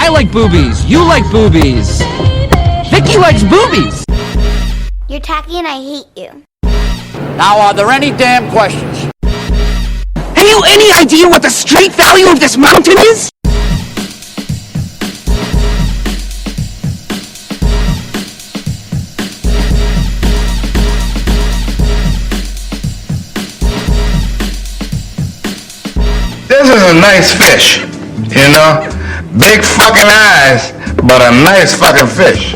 I like boobies. You like boobies. Vicky likes boobies. You're tacky and I hate you. Now, are there any damn questions? Have you any idea what the street value of this mountain is? This is a nice fish, you know? Big fucking eyes, but a nice fucking fish.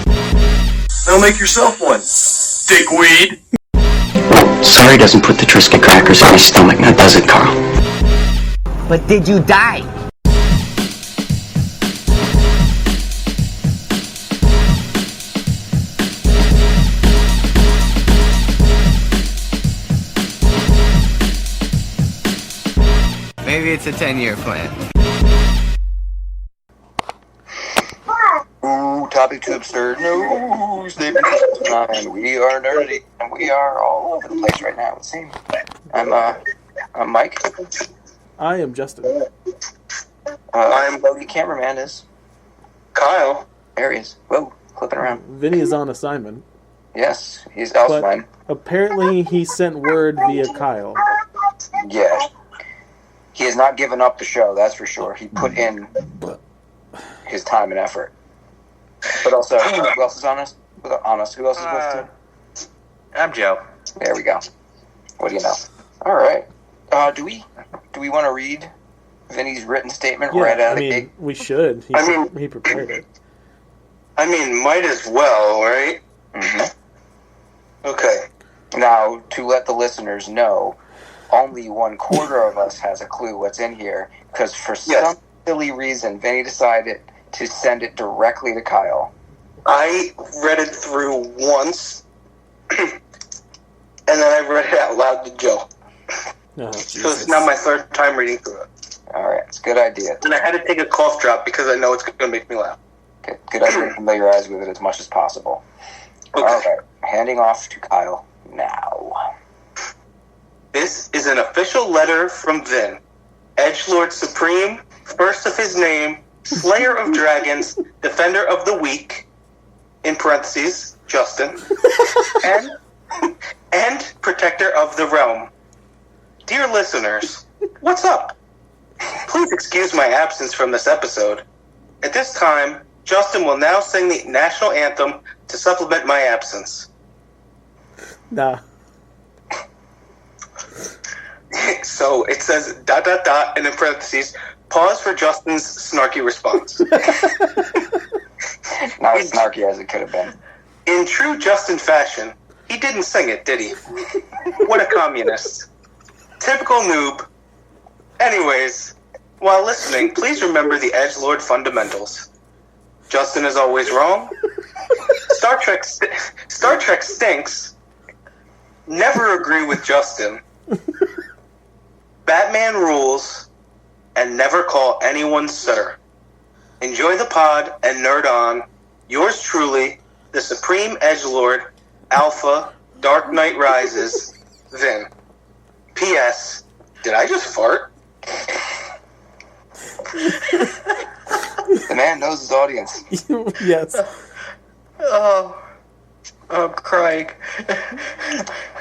Now make yourself one, dickweed. Sorry doesn't put the Triscuit crackers in my stomach, now does it, Carl? But did you die? Maybe it's a 10-year plan. Ooh, topic too absurd. No, sleeping time. We are nerdy, and we are all over the place right now. It seems. I'm Mike. I am Justin. I'm Logan. Cameraman is Kyle. There he is. Whoa, flipping around. Vinny is on assignment. Yes, he's also mine. Apparently, he sent word via Kyle. Yeah. He has not given up the show, that's for sure. He put in his time and effort. But also, who else is on us? Who else is listed? I'm Joe. There we go. What do you know? All right. Do we want to read Vinny's written statement right out of the gate? We should. He prepared it. I mean, might as well, right? Mm-hmm. Okay. Now, to let the listeners know, only 1/4 of us has a clue what's in here, because for some silly reason, Vinny decided to send it directly to Kyle. I read it through once, and then I read it out loud to Joe. Oh, so it's now my third time reading through it. All right, it's a good idea. And I had to take a cough drop because I know it's going to make me laugh. Good idea to familiarize with it as much as possible. Okay. All right, handing off to Kyle now. This is an official letter from Vin, Edgelord Supreme, first of his name, Slayer of Dragons, Defender of the Weak, in parentheses, Justin, and Protector of the Realm. Dear listeners, what's up? Please excuse my absence from this episode. At this time, Justin will now sing the national anthem to supplement my absence. Nah. So it says ... and in parentheses, pause for Justin's snarky response. Not as snarky as it could have been. In true Justin fashion, he didn't sing it, did he? What a communist. Typical noob. Anyways, while listening, please remember the edgelord fundamentals. Justin is always wrong. Star Trek stinks. Never agree with Justin. Batman rules, and never call anyone sir. Enjoy the pod and nerd on. Yours truly, the Supreme Edgelord, Alpha, Dark Knight Rises, Vin. P.S. Did I just fart? The man knows his audience. Yes. I'm crying.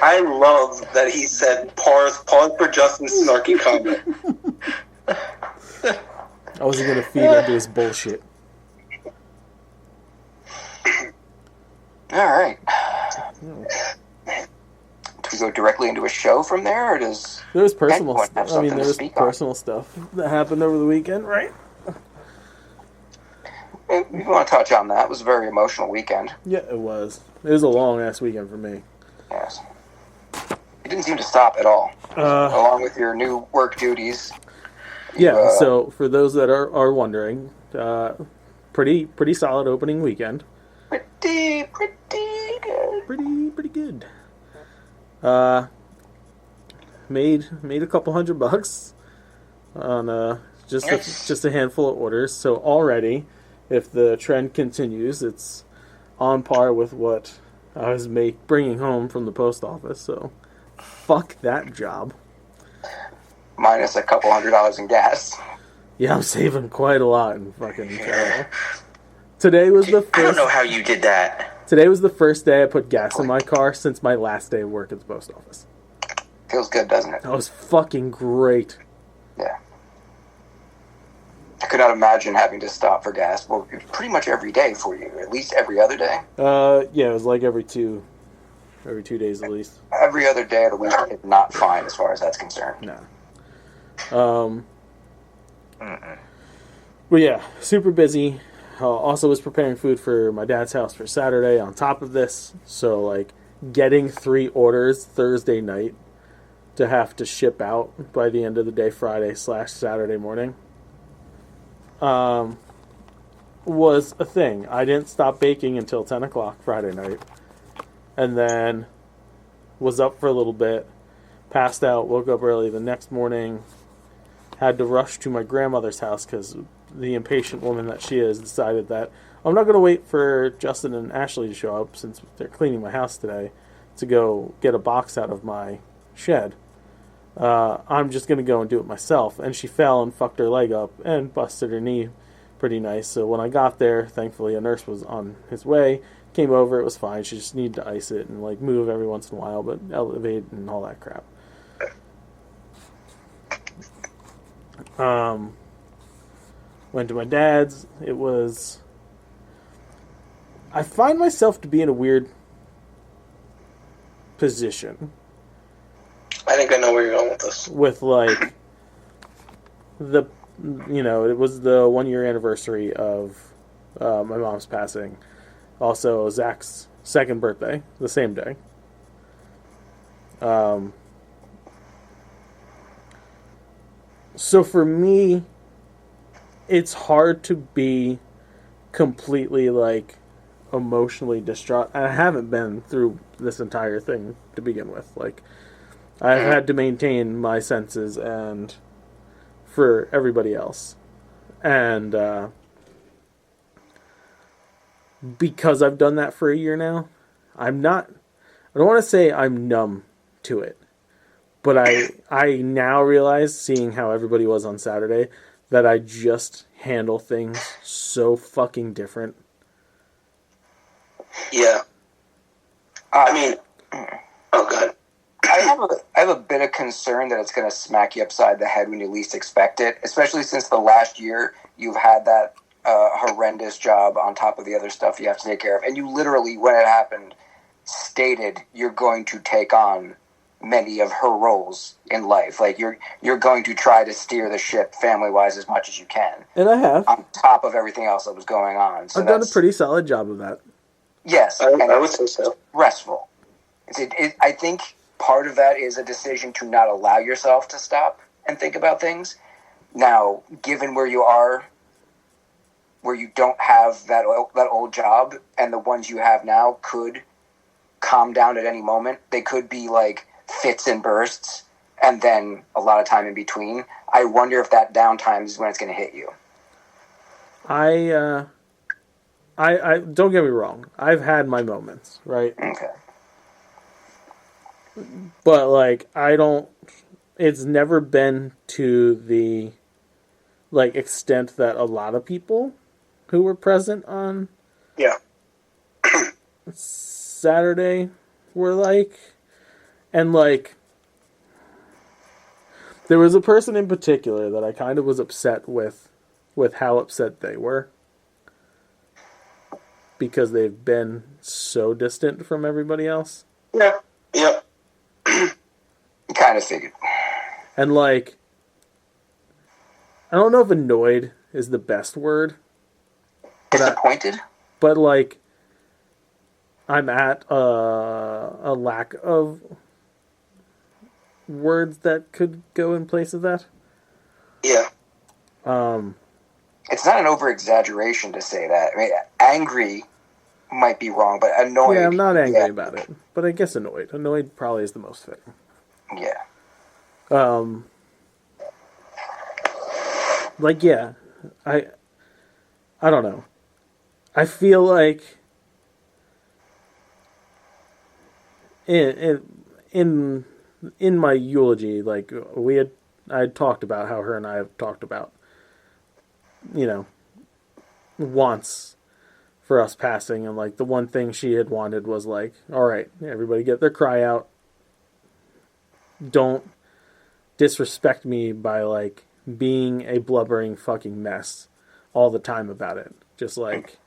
I love that he said pause for Justin's snarky comment. I wasn't going to feed into his bullshit. Alright. Do we go directly into a show from there, or does There's personal anyone have something to there's speak personal stuff that happened over the weekend, right? We want to touch on that. It was a very emotional weekend. Yeah, it was. It was a long-ass weekend for me. Yes. You didn't seem to stop at all. Along with your new work duties. So for those that are wondering, pretty solid opening weekend. Pretty good. Pretty good. Made a couple $100 on just a handful of orders. So already, if the trend continues, it's on par with what I was bringing home from the post office. So fuck that job. Minus a couple $100 in gas. Yeah, I'm saving quite a lot in fucking travel. Today was the first... I don't know how you did that. Today was the first day I put gas in my car since my last day of work at the post office. Feels good, doesn't it? That was fucking great. Yeah. I could not imagine having to stop for gas. Well, pretty much every day for you. At least every other day? Yeah, it was like every 2 days at least. Every other day of the week is not fine as far as that's concerned. No. But yeah, super busy. Also was preparing food for my dad's house for Saturday on top of this. So, like, getting 3 orders Thursday night to have to ship out by the end of the day, Friday/Saturday morning, was a thing. I didn't stop baking until 10 o'clock Friday night. And then was up for a little bit, passed out, woke up early the next morning, had to rush to my grandmother's house because the impatient woman that she is decided that I'm not going to wait for Justin and Ashley to show up since they're cleaning my house today to go get a box out of my shed. I'm just going to go and do it myself. And she fell and fucked her leg up and busted her knee pretty nice. So when I got there, thankfully a nurse was on his way, came over, it was fine. She just needed to ice it and like move every once in a while, but elevate and all that crap. Went to my dad's. It was... I find myself to be in a weird position. I think I know where you're going with this. With, like, the... You know, it was the 1-year anniversary of my mom's passing. Also, Zach's second birthday, the same day. So for me, it's hard to be completely, like, emotionally distraught. I haven't been through this entire thing to begin with. Like, I've had to maintain my senses and for everybody else. And because I've done that for a year now, I don't want to say I'm numb to it. But I now realize, seeing how everybody was on Saturday, that I just handle things so fucking different. Yeah. I mean, oh god. I have a bit of concern that it's going to smack you upside the head when you least expect it, especially since the last year you've had that horrendous job on top of the other stuff you have to take care of. And you literally, when it happened, stated you're going to take on many of her roles in life. Like, you're going to try to steer the ship family-wise as much as you can. And I have. On top of everything else that was going on. So I've done a pretty solid job of that. Yes. I would say so. Restful. I think part of that is a decision to not allow yourself to stop and think about things. Now, given where you are, where you don't have that old job, and the ones you have now could calm down at any moment. They could be like fits and bursts, and then a lot of time in between. I wonder if that downtime is when it's going to hit you. I don't get me wrong. I've had my moments, right? Okay. But, like, it's never been to the, like, extent that a lot of people who were present on Saturday were like. And, like, there was a person in particular that I kind of was upset with how upset they were. Because they've been so distant from everybody else. Yeah. Yep. Kind of figured. And, like, I don't know if annoyed is the best word. Disappointed? But, like, I'm at a lack of words that could go in place of that. Yeah. It's not an over-exaggeration to say that. I mean, angry might be wrong, but annoyed. Yeah, I'm not angry about it. But I guess annoyed. Annoyed probably is the most fitting. Yeah. Like, yeah. I don't know. I feel like in my eulogy, like I had talked about how her and I have talked about you know, wants for us passing. And, like, the one thing she had wanted was, like, all right, everybody get their cry out. Don't disrespect me by, like, being a blubbering fucking mess all the time about it. Just, like,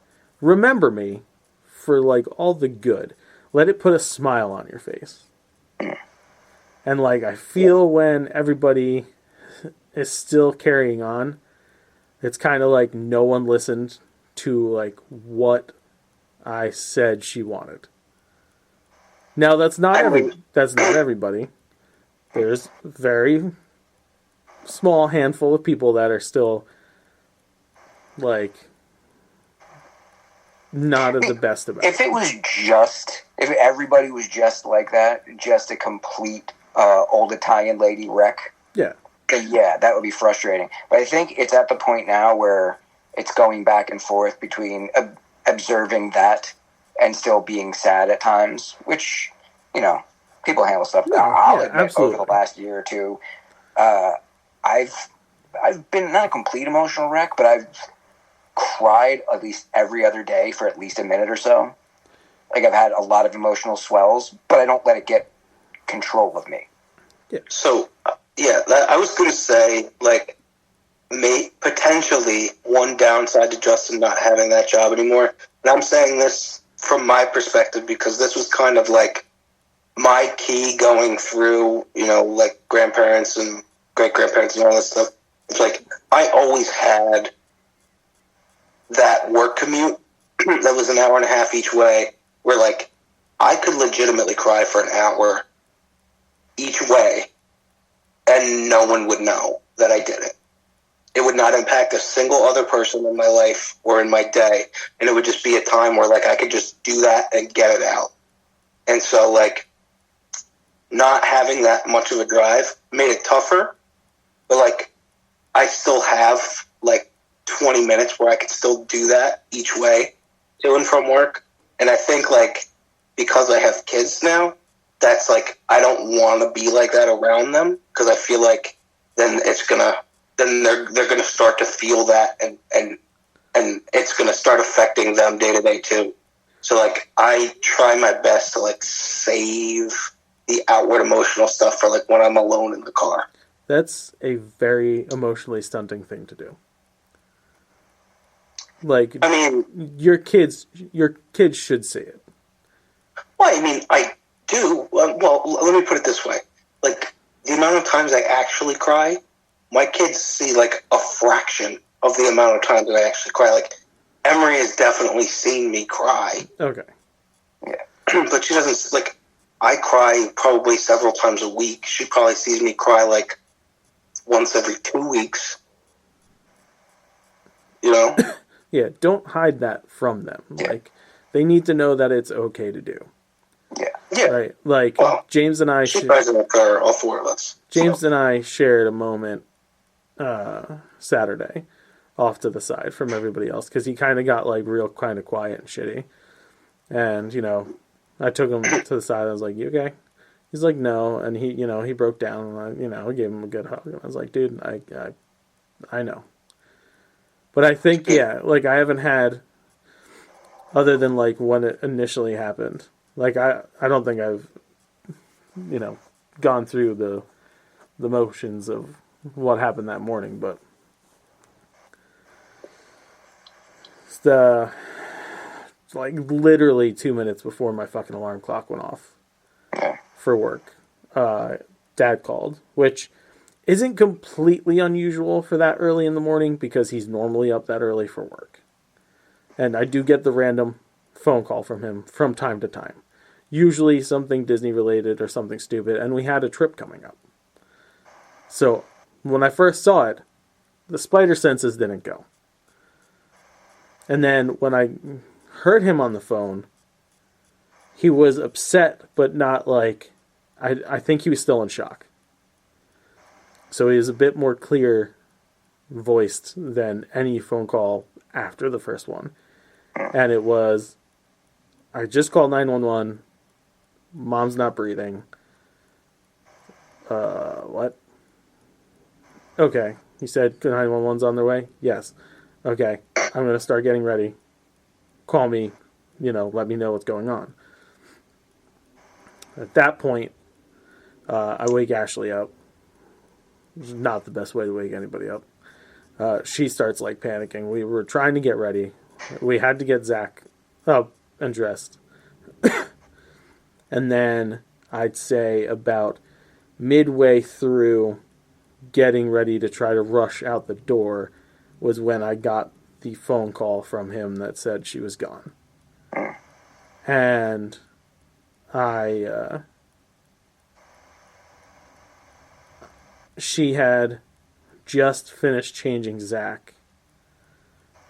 remember me for, like, all the good. Let it put a smile on your face. And, like, I feel when everybody is still carrying on, it's kind of like no one listened to, like, what I said she wanted. Now, that's not everybody. There's a very small handful of people that are still, like, not at the best about it. If everybody was just like that, just a complete old Italian lady wreck, Yeah. then yeah, that would be frustrating. But I think it's at the point now where it's going back and forth between observing that and still being sad at times, which, you know, people handle stuff. I'll admit, absolutely. over the last year or two, I've been not a complete emotional wreck, but I've cried at least every other day for at least a minute or so. Like, I've had a lot of emotional swells, but I don't let it get control of me. Yeah. So, I was going to say, like, potentially one downside to Justin not having that job anymore. And I'm saying this from my perspective because this was kind of like my key going through, you know, like grandparents and great-grandparents and all this stuff. It's like I always had that work commute that was an hour and a half each way where, like, I could legitimately cry for an hour each way and no one would know that I did it. It would not impact a single other person in my life or in my day, and it would just be a time where, like, I could just do that and get it out. And so, like, not having that much of a drive made it tougher, but, like, I still have, like, 20 minutes where I could still do that each way to and from work. And I think, like, because I have kids now, that's, like, I don't want to be like that around them because I feel like then they're gonna start to feel that and it's gonna start affecting them day to day too. So, like, I try my best to, like, save the outward emotional stuff for, like, when I'm alone in the car. That's a very emotionally stunting thing to do. Like, I mean, your kids should see it. well, I mean, I do. Well, let me put it this way. Like, the amount of times I actually cry, my kids see, like, a fraction of the amount of times that I actually cry. Like, Emery has definitely seen me cry. Okay. Yeah. But she doesn't, like, I cry probably several times a week. She probably sees me cry, like, once every 2 weeks. You know? Yeah, don't hide that from them. Yeah. Like, they need to know that it's okay to do. Yeah. Yeah. Right? Like, Well, James and I... She cries in the car, all four of us. James and I shared a moment Saturday off to the side from everybody else because he kind of got, like, real kind of quiet and shitty. And, you know, I took him to the side. I was like, you okay? He's like, no. And he, you know, he broke down. And I gave him a good hug. I was like, dude, I know. But I think, yeah, like, I haven't had, other than, like, when it initially happened, like, I don't think I've, you know, gone through the motions of what happened that morning, but it's like, literally 2 minutes before my fucking alarm clock went off for work, Dad called, which isn't completely unusual for that early in the morning because he's normally up that early for work. And I do get the random phone call from him from time to time. Usually something Disney related or something stupid, and we had a trip coming up. So when I first saw it, the spider senses didn't go. And then when I heard him on the phone, he was upset, but not like, I think he was still in shock. So he was a bit more clear voiced than any phone call after the first one. And it was, I just called 911. Mom's not breathing. What? Okay. He said 911's on their way? Yes. Okay, I'm going to start getting ready. Call me, let me know what's going on. At that point, I wake Ashley up. Which is not the best way to wake anybody up. She starts like panicking. We were trying to get ready. We had to get Zach up and dressed. And then I'd say about midway through getting ready to try to rush out the door was when I got the phone call from him that said she was gone. And she had just finished changing Zach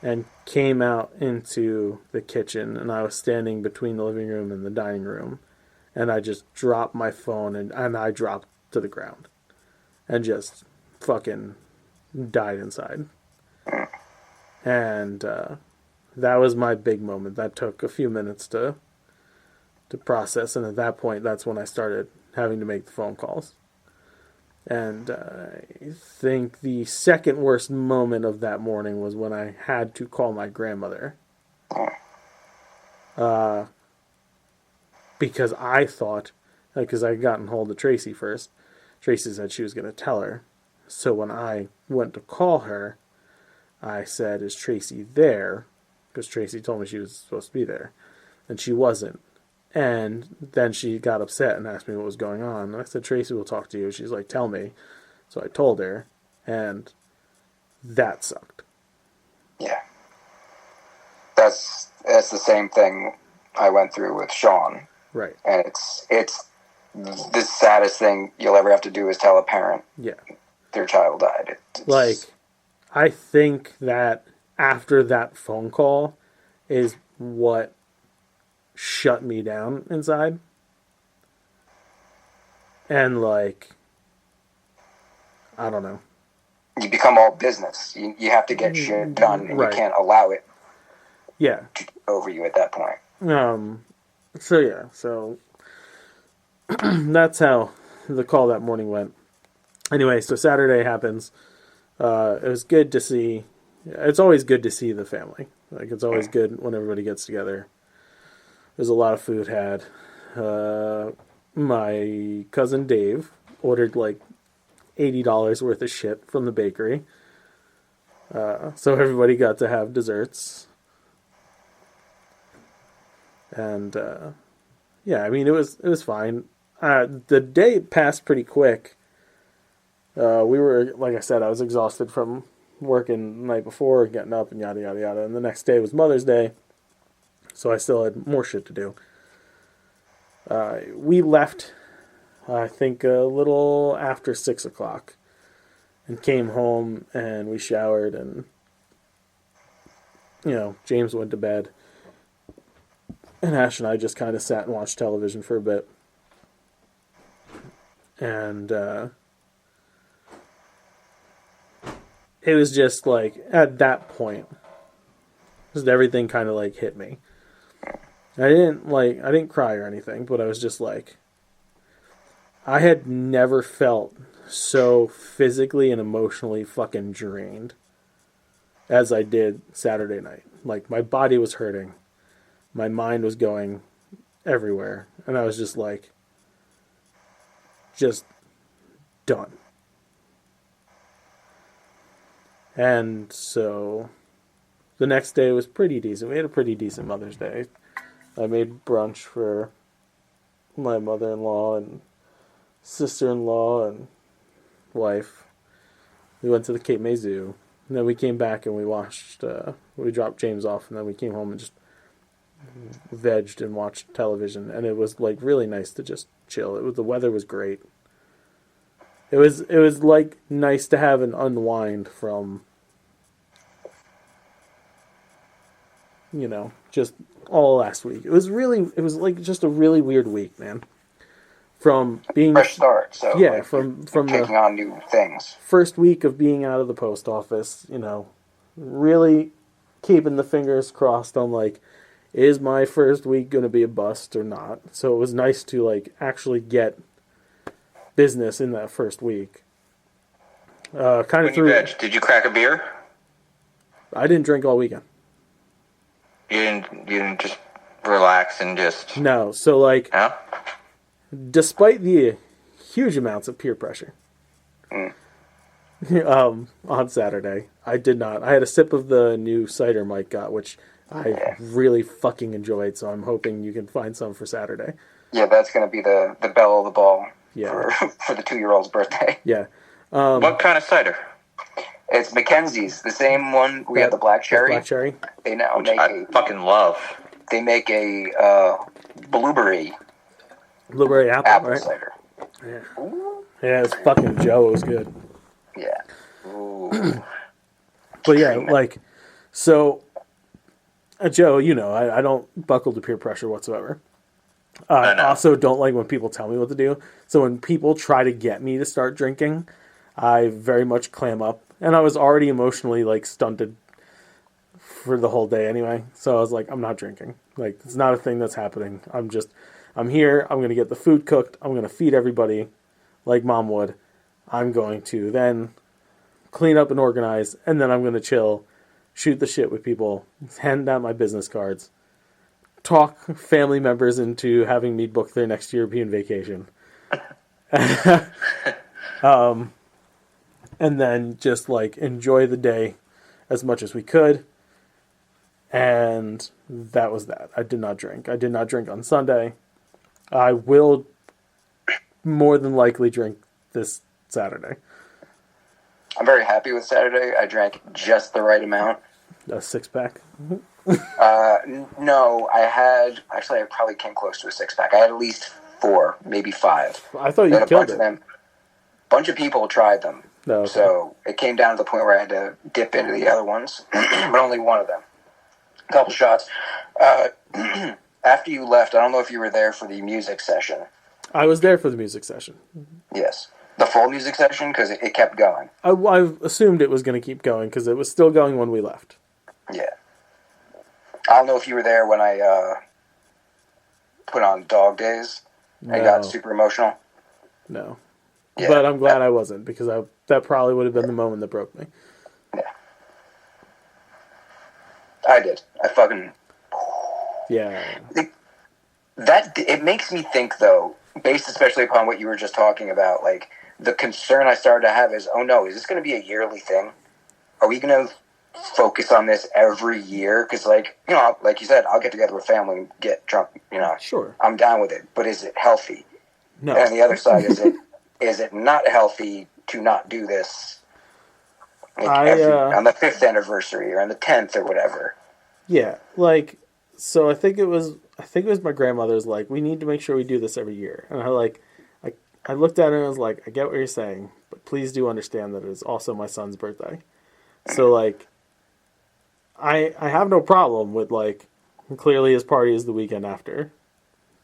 and came out into the kitchen, and I was standing between the living room and the dining room, and I just dropped my phone and I dropped to the ground and just fucking died inside. And that was my big moment. That took a few minutes to process, and at that point, that's when I started having to make the phone calls. And I think the second worst moment of that morning was when I had to call my grandmother. Because I thought, because I had gotten hold of Tracy first, Tracy said she was going to tell her. So when I went to call her, I said, "Is Tracy there?" Because Tracy told me she was supposed to be there. And she wasn't. And then she got upset and asked me what was going on. And I said, "Tracy will talk to you." She's like, "Tell me." So I told her, and that sucked. Yeah. That's the same thing I went through with Sean. Right. And it's the saddest thing you'll ever have to do is tell a parent their child died. I think that after that phone call is what shut me down inside. And I don't know. You become all business. You have to get shit done, and you can't allow it to over you at that point. So that's how the call that morning went. Anyway, so Saturday happens. It was good to see. It's always good to see the family. It's always good when everybody gets together. There's a lot of food had. My cousin Dave ordered $80 worth of shit from the bakery. So everybody got to have desserts. And it was fine. The day passed pretty quick. We were, like I said, I was exhausted from working the night before, getting up and yada yada yada. And the next day was Mother's Day, so I still had more shit to do. We left, I think, a little after 6 o'clock, and came home, and we showered, and James went to bed, and Ash and I just kind of sat and watched television for a bit. And it was just at that point, just everything kind of hit me. I didn't cry or anything, but I was just I had never felt so physically and emotionally fucking drained as I did Saturday night. My body was hurting. My mind was going everywhere. And I was just just done. And so the next day was pretty decent. We had a pretty decent Mother's Day. I made brunch for my mother-in-law and sister-in-law and wife. We went to the Cape May Zoo. And then we came back and we watched, we dropped James off, and then we came home and just vegged and watched television. And it was really nice to just chill. The weather was great. It was nice to have an unwind from, just all last week. It was just a really weird week, man. From being fresh start, so from taking on new things. First week of being out of the post office, really keeping the fingers crossed on is my first week going to be a bust or not? So it was nice to actually get business in that first week. Did you crack a beer? I didn't drink all weekend. You didn't just relax and just... No, so like, Yeah? despite the huge amounts of peer pressure, on Saturday, I did not. I had a sip of the new cider Mike got, which I really fucking enjoyed, so I'm hoping you can find some for Saturday. Yeah, that's going to be the belle of the ball Yeah. for the 2-year-old's birthday. Yeah. What kind of cider? It's Mackenzie's, the same one we have the black cherry. Black cherry? They now Which I fucking love. They make a blueberry apple, right? cider. Yeah. Yeah, it's fucking Joe. It was good. Yeah. Ooh. But yeah, like, so, Joe, you know, I don't buckle to peer pressure whatsoever. I also don't like when people tell me what to do. So when people try to get me to start drinking, I very much clam up. And I was already emotionally, like, stunted for the whole day anyway. So I was like, I'm not drinking. Like, it's not a thing that's happening. I'm here. I'm going to get the food cooked. I'm going to feed everybody like Mom would. I'm going to then clean up and organize. And then I'm going to chill, shoot the shit with people, hand out my business cards, talk family members into having me book their next European vacation. And then just, like, enjoy the day as much as we could. And that was that. I did not drink. I did not drink on Sunday. I will more than likely drink this Saturday. I'm very happy with Saturday. I drank just the right amount. A 6-pack? No, I probably came close to a 6-pack. I had at least 4, maybe 5. I thought you killed it. A bunch of people tried them. No, okay. So it came down to the point where I had to dip into the other ones, but only one of them. A couple shots. After you left, I don't know if you were there for the music session. I was there for the music session. Yes. The full music session, because it kept going. I assumed it was going to keep going, because it was still going when we left. Yeah. I don't know if you were there when I put on Dog Days and got super emotional. No. Yeah, but I'm glad I wasn't, because that probably would have been the moment that broke me. Yeah. I did. I fucking... Yeah. It makes me think, though, based especially upon what you were just talking about, like, the concern I started to have is, oh no, is this going to be a yearly thing? Are we going to focus on this every year? Because, like, you know, like you said, I'll get together with family and get drunk, you know. Sure. I'm down with it, but is it healthy? No. And on the other side, is it not healthy to not do this on the 5th anniversary or on the 10th or whatever? Yeah, like, so I think it was my grandmother's like, we need to make sure we do this every year. And I looked at it and I was like, I get what you're saying, but please do understand that it is also my son's birthday. So, like, I have no problem with, like, clearly his party is the weekend after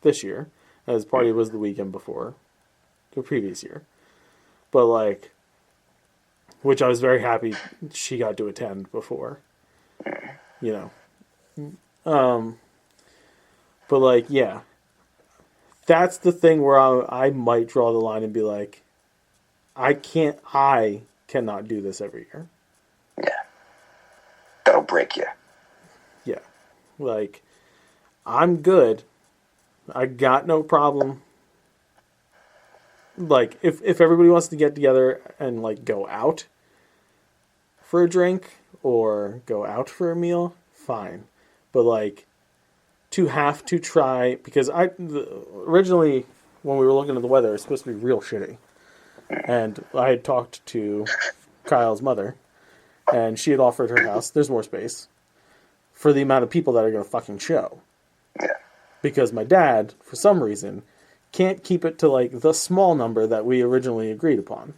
this year. And his party was the weekend before the previous year. But, like, which I was very happy she got to attend before, you know. But, like, yeah. That's the thing where I might draw the line and be like, I cannot do this every year. Yeah. That'll break you. Yeah. Like, I'm good. I got no problem. Like, if everybody wants to get together and, like, go out for a drink or go out for a meal, fine. But, like, to have to try, because originally when we were looking at the weather, it was supposed to be real shitty. And I had talked to Kyle's mother, and she had offered her house, there's more space, for the amount of people that are going to fucking show. Yeah. Because my dad, for some reason, can't keep it to, like, the small number that we originally agreed upon.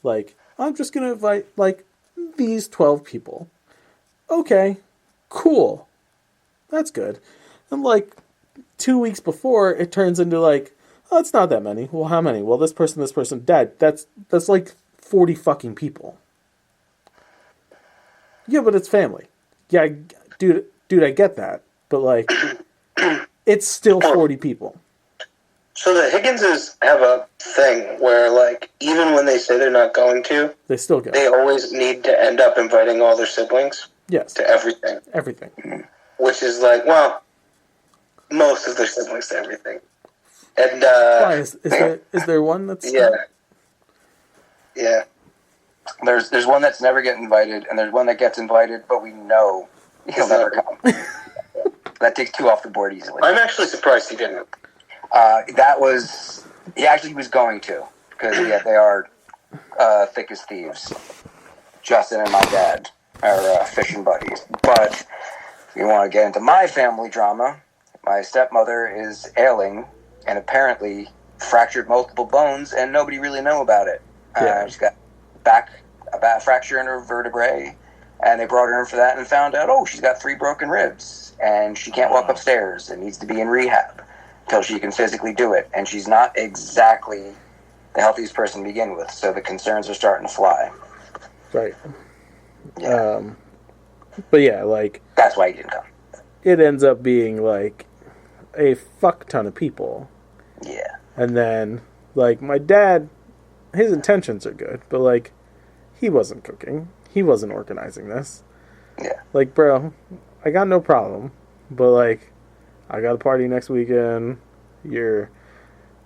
Like, I'm just going to invite, like, these 12 people. Okay, cool. That's good. And, like, 2 weeks before, it turns into, like, oh, it's not that many. Well, how many? Well, this person. Dad, that's like 40 fucking people. Yeah, but it's family. Yeah, dude, I get that. But, like, it's still 40 people. So the Higginses have a thing where, like, even when they say they're not going to, they still go. They always need to end up inviting all their siblings. Yes. To everything. Everything. Which is like, well, most of their siblings to everything. And, Why? Is there one that's... Yeah. Yeah. There's one that's never get invited, and there's one that gets invited, but we know he'll never come. That takes two off the board easily. I'm actually surprised he didn't. He actually was going to, because they are thick as thieves. Justin and my dad are fishing buddies. But if you want to get into my family drama, my stepmother is ailing and apparently fractured multiple bones, and nobody really know about it. She's got a back fracture in her vertebrae, and they brought her in for that and found out, she's got 3 broken ribs, and she can't walk upstairs and needs to be in rehab until she can physically do it. And she's not exactly the healthiest person to begin with, so the concerns are starting to fly. Right. Yeah. But yeah, like... That's why he didn't come. It ends up being, like, a fuck ton of people. Yeah. And then, like, my dad, his intentions are good, but, like, he wasn't cooking. He wasn't organizing this. Yeah. Like, bro, I got no problem, but, like, I got a party next weekend.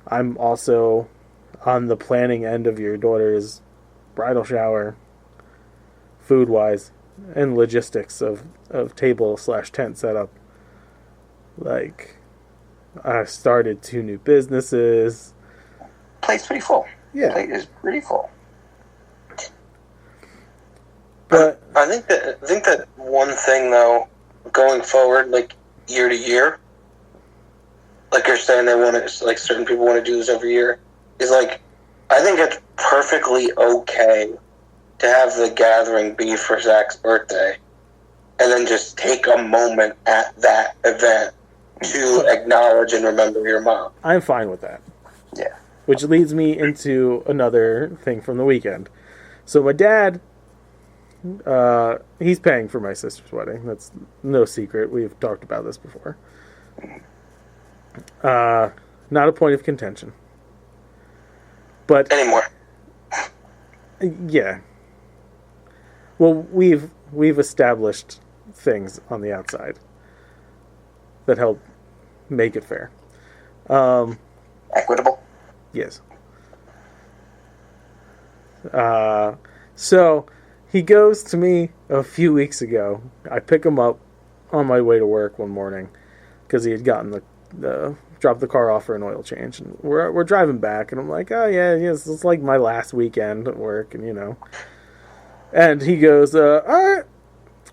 I'm also on the planning end of your daughter's bridal shower, food-wise, and logistics of table/tent setup. Like, I started 2 new businesses. Plate's pretty full. Yeah. Plate is pretty full. But I think that one thing, though, going forward, like, year to year, like you're saying they want to, like, certain people want to do this every year, is, like, I think it's perfectly okay to have the gathering be for Zach's birthday, and then just take a moment at that event to acknowledge and remember your mom. I'm fine with that. Yeah. Which leads me into another thing from the weekend. So my dad, he's paying for my sister's wedding. That's no secret. We've talked about this before. Not a point of contention. But Anymore. yeah. Well, we've established things on the outside that help make it fair. Equitable? Yes. So he goes to me a few weeks ago. I pick him up on my way to work one morning because he had gotten dropped the car off for an oil change, and we're driving back, and I'm like, oh yeah, yes, it's like my last weekend at work, and you know. And he goes, all right,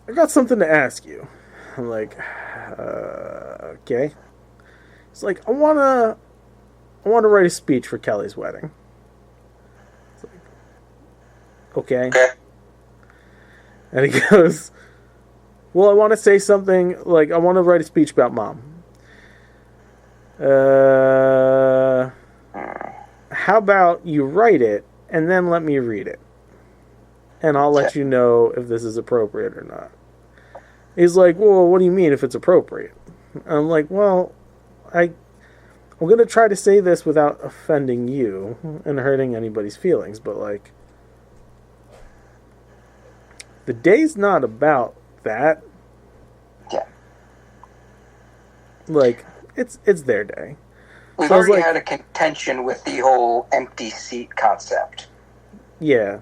I got something to ask you. I'm like, okay. He's like, I wanna write a speech for Kelly's wedding. It's like, okay. And he goes, well, I want to say something, like, I want to write a speech about Mom. How about you write it and then let me read it, and I'll let you know if this is appropriate or not. He's like, well, what do you mean if it's appropriate? I'm like, well, I'm going to try to say this without offending you and hurting anybody's feelings, but, like, the day's not about that. Yeah. Like, it's their day. We've So I was already like- had a contention with the whole empty seat concept. Yeah.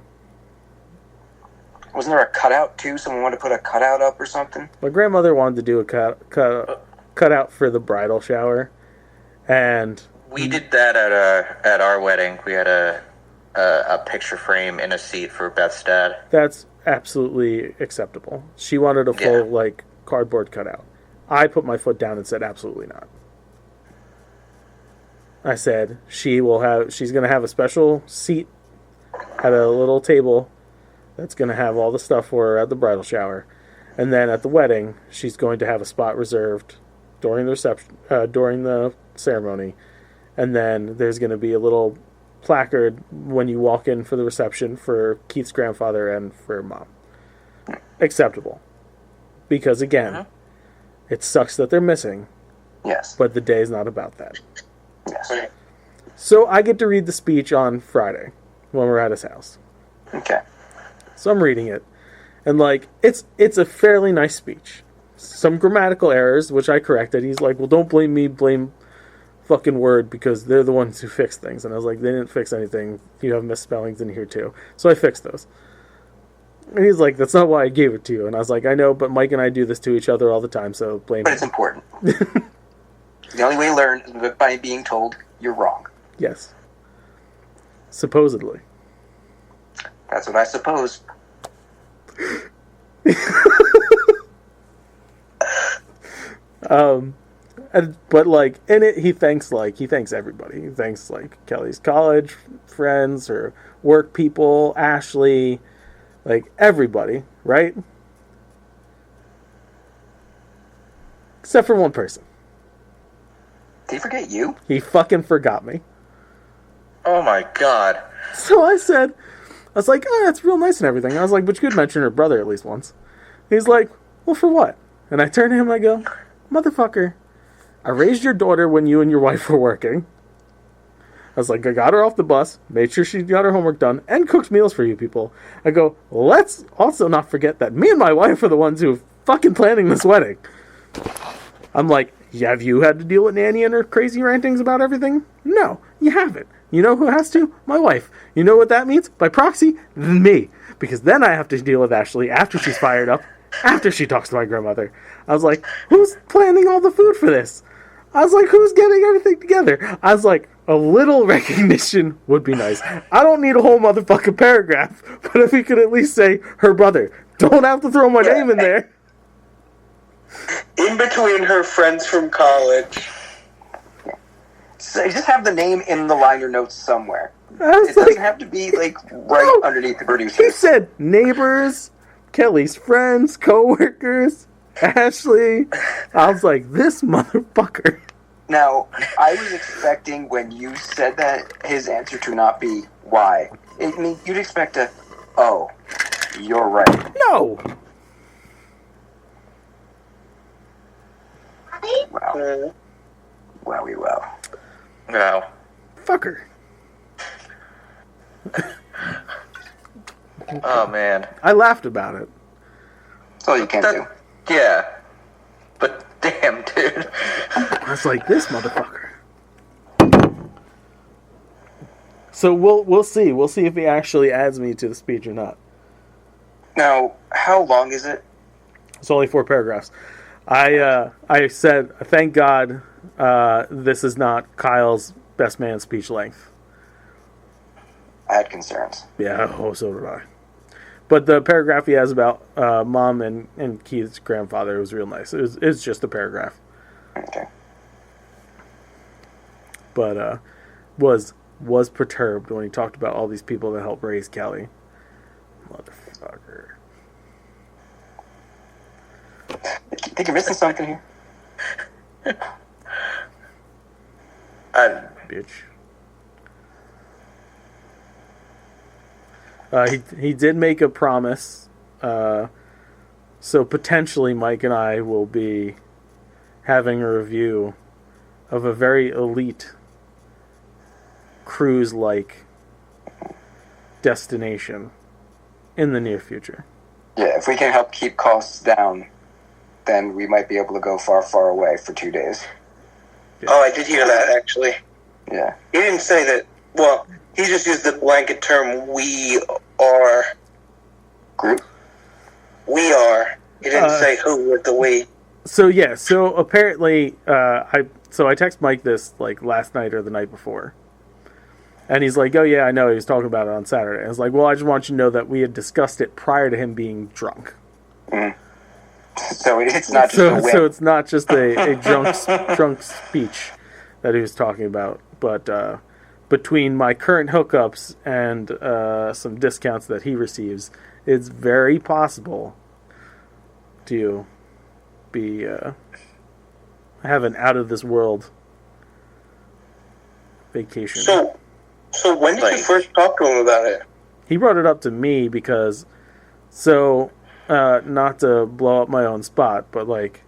Wasn't there a cutout, too? Someone wanted to put a cutout up or something? My grandmother wanted to do a cutout for the bridal shower, and We did that at our wedding. We had a picture frame in a seat for Beth's dad. that's absolutely acceptable. She wanted a full, like, cardboard cutout. I put my foot down and said absolutely not. I said she's going to have a special seat at a little table that's going to have all the stuff for her at the bridal shower, and then at the wedding she's going to have a spot reserved during the reception, during the ceremony, and then there's going to be a little placard when you walk in for the reception for Keith's grandfather and for Mom. Acceptable, because again, it sucks that they're missing. Yes. But the day's not about that. Yes. So I get to read the speech on Friday when we're at his house. Okay. So I'm reading it, And, like, it's a fairly nice speech. Some grammatical errors, which I corrected. He's like, well, don't blame me, blame fucking Word, because they're the ones who fix things. And I was like, they didn't fix anything. You have misspellings in here, too. So I fixed those. And he's like, that's not why I gave it to you. And I was like, I know, but Mike and I do this to each other all the time, so blame me. But it's important. The only way to learn is by being told you're wrong. Yes. Supposedly. That's what I suppose. But like in it, he thanks everybody. He thanks like Kelly's college friends, her work people, Ashley, like everybody, right? Except for one person. Did he forget you? He fucking forgot me. Oh my god. So I was like, oh, that's real nice and everything. I was like, but you could mention her brother at least once. He's like, well, for what? And I turn to him and I go, motherfucker, I raised your daughter when you and your wife were working. I was like, I got her off the bus, made sure she got her homework done, and cooked meals for you people. I go, let's also not forget that me and my wife are the ones who are fucking planning this wedding. I'm like, have you had to deal with Nanny and her crazy rantings about everything? No, you haven't. You know who has to? My wife. You know what that means? By proxy, me. Because then I have to deal with Ashley after she's fired up, after she talks to my grandmother. I was like, who's planning all the food for this? I was like, who's getting everything together? I was like, a little recognition would be nice. I don't need a whole motherfucking paragraph, but if he could at least say, her brother. Don't have to throw my name in there. In between her friends from college. So just have the name in the liner notes somewhere. It doesn't have to be like right underneath the producer. He said neighbors, Kelly's friends, co-workers, Ashley. I was like, this motherfucker. Now, I was expecting when you said that his answer to not be why. I mean, you'd expect a, oh, you're right. No. Wow. Wowie wow. Wow. Fucker. Oh, man. I laughed about it. That's all you can do. Yeah. But damn, dude. I was like, this motherfucker. So we'll see. We'll see if he actually adds me to the speech or not. Now, how long is it? It's only 4 paragraphs. I said, thank God this is not Kyle's best man speech length. I had concerns. Yeah, oh, so did I. But the paragraph he has about Mom and Keith's grandfather was real nice. It's just a paragraph. Okay. But was perturbed when he talked about all these people that helped raise Kelly. Motherfucker. I think you're missing something here. Bitch. He did make a promise. So potentially Mike and I will be having a review of a very elite cruise-like destination in the near future. Yeah, if we can help keep costs down, then we might be able to go far, far away for 2 days. Yeah. Oh, I did hear that, actually. Yeah. He didn't say that, well, he just used the blanket term, we are. Group? We are. He didn't say who with the we. So, yeah, so apparently, I text Mike this, like, last night or the night before. And he's like, oh, yeah, I know, he was talking about it on Saturday. I was like, well, I just want you to know that we had discussed it prior to him being drunk. Mm. So it's not just a whim. So it's not just a drunk speech that he was talking about. But between my current hookups and some discounts that he receives, it's very possible to be have an out-of-this-world vacation. So when did you first talk to him about it? He brought it up to me because... So... not to blow up my own spot, but like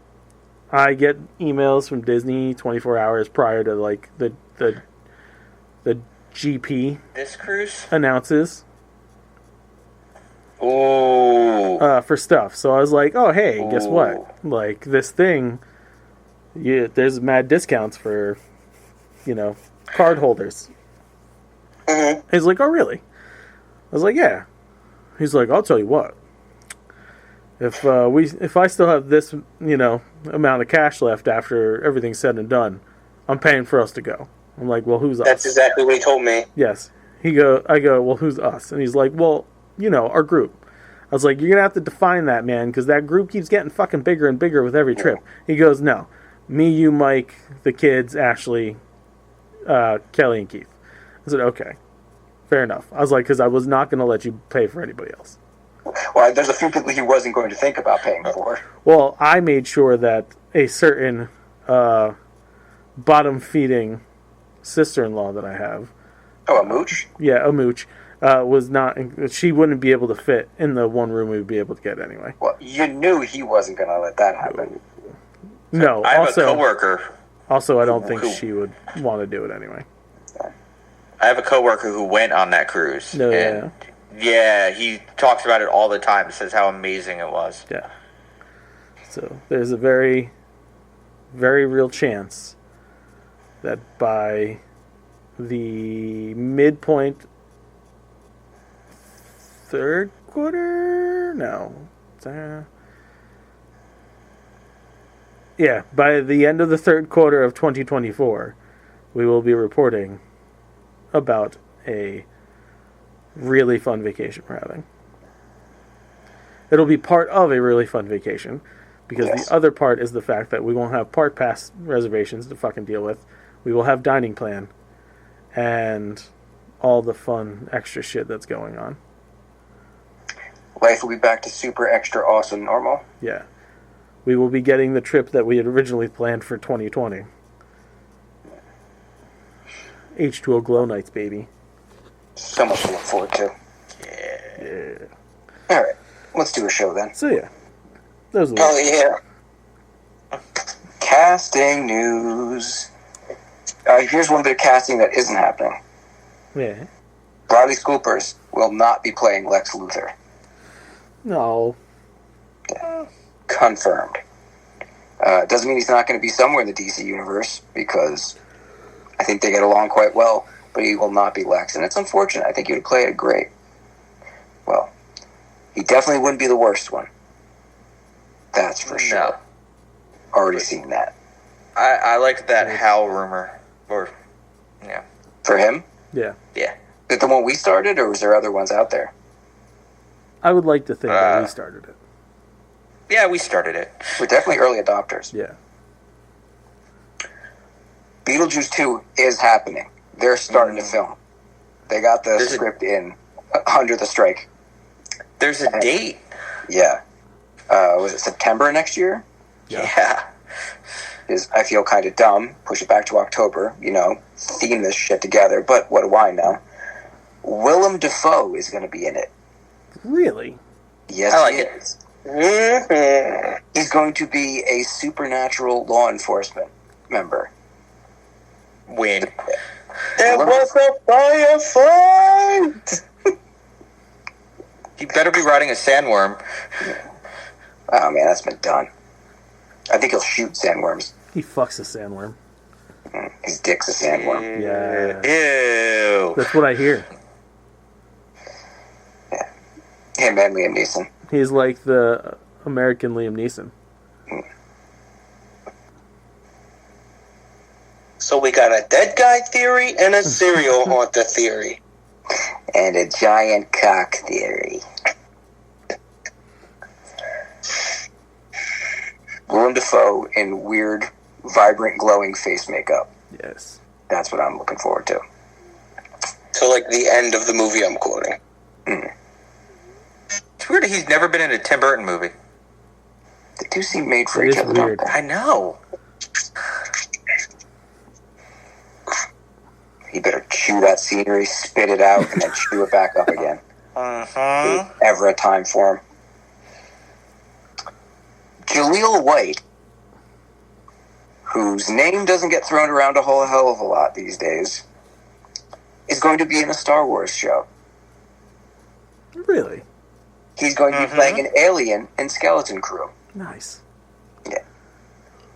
I get emails from Disney 24 hours prior to like the GP this cruise announces. Oh, for stuff. So I was like, oh, hey, guess what? Like, this thing, there's mad discounts for, card holders. Mm-hmm. He's like, oh, really? I was like, yeah. He's like, I'll tell you what. If I still have this, amount of cash left after everything's said and done, I'm paying for us to go. I'm like, well, who's us? That's exactly what he told me. Yes. I go, well, who's us? And he's like, well, our group. I was like, you're going to have to define that, man, because that group keeps getting fucking bigger and bigger with every trip. He goes, no. Me, you, Mike, the kids, Ashley, Kelly, and Keith. I said, okay. Fair enough. I was like, because I was not going to let you pay for anybody else. Well, there's a few people he wasn't going to think about paying for. Well, I made sure that a certain bottom-feeding sister-in-law that I have... Oh, a mooch? Yeah, a mooch. Was not... She wouldn't be able to fit in the one room we would be able to get anyway. Well, you knew he wasn't going to let that happen. No, I have also... a coworker. Also, I don't think she would want to do it anyway. I have a coworker who went on that cruise. No, and yeah, he talks about it all the time. Says how amazing it was. Yeah. So there's a very, very real chance that by the midpoint third quarter, by the end of the third quarter of 2024, we will be reporting about a really fun vacation we're having. It'll be part of a really fun vacation, because the other part is the fact that we won't have park pass reservations to fucking deal with. We will have dining plan and all the fun extra shit that's going on. Life will be back to super extra awesome normal. Yeah. We will be getting the trip that we had originally planned for 2020. H2O Glow Nights, baby. So much to look forward to. Yeah. Alright, let's do a show then. So yeah. Those are yeah. Casting news. Here's one bit of casting that isn't happening. Yeah. Bradley Scoopers will not be playing Lex Luthor. No. Yeah. Confirmed. Doesn't mean he's not going to be somewhere in the DC universe, because I think they get along quite well, but he will not be Lex, and it's unfortunate. I think he would play it great. Well, he definitely wouldn't be the worst one. That's for sure. No. Already seen that. I liked that Hal rumor. Yeah. For him? Yeah. Yeah. Is it the one we started, or was there other ones out there? I would like to think that we started it. Yeah, we started it. We're definitely early adopters. Yeah. Beetlejuice 2 is happening. They're starting to film. They got the script in under the strike. There's a date. Yeah. Was it September next year? Yeah. I feel kind of dumb. Push it back to October. Theme this shit together. But what do I know? Willem Dafoe is going to be in it. Really? Yes, I like he it. is. Mm-hmm. He's going to be a supernatural law enforcement member. Win. It was a firefight! He better be riding a sandworm. Oh man, that's been done. I think he'll shoot sandworms. He fucks a sandworm. His dick's a sandworm. Yeah. Ew. That's what I hear. Yeah. Him and Liam Neeson. He's like the American Liam Neeson. So we got a dead guy theory and a serial haunter theory. And a giant cock theory. Willem Dafoe in weird, vibrant, glowing face makeup. Yes. That's what I'm looking forward to. So like the end of the movie I'm quoting. It's weird that he's never been in a Tim Burton movie. The two seem made for It each is other, weird. don't they? I know. He better chew that scenery, spit it out, and then chew it back up again. Uh-huh. Ever a time for him. Jaleel White, whose name doesn't get thrown around a whole hell of a lot these days, is going to be in a Star Wars show. Really? He's going to be playing an alien in Skeleton Crew. Nice. Yeah.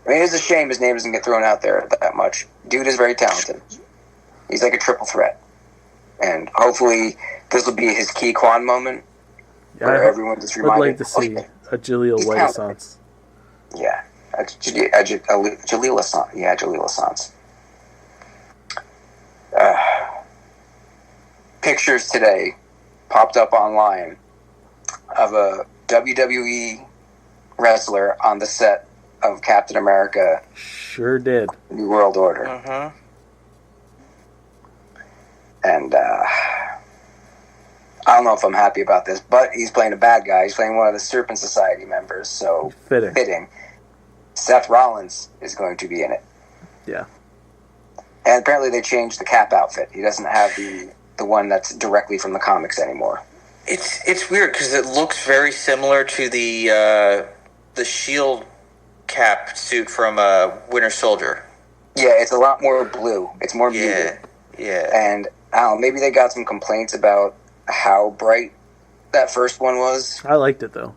I mean, it's a shame his name doesn't get thrown out there that much. Dude is very talented. He's like a triple threat. And hopefully this will be his Key Kwan moment. Yeah, where everyone just reminded. I'd like to see a Jaleel White Assance. Yeah. Jaleel Assance. Yeah, Jaleel Assance. Pictures today popped up online of a WWE wrestler on the set of Captain America. Sure did. New World Order. And I don't know if I'm happy about this, but he's playing a bad guy. He's playing one of the Serpent Society members, so fitting. Seth Rollins is going to be in it. Yeah. And apparently they changed the Cap outfit. He doesn't have the one that's directly from the comics anymore. It's weird because it looks very similar to the Shield Cap suit from Winter Soldier. Yeah, it's a lot more blue. It's more muted. Yeah. And I don't know, maybe they got some complaints about how bright that first one was. I liked it though.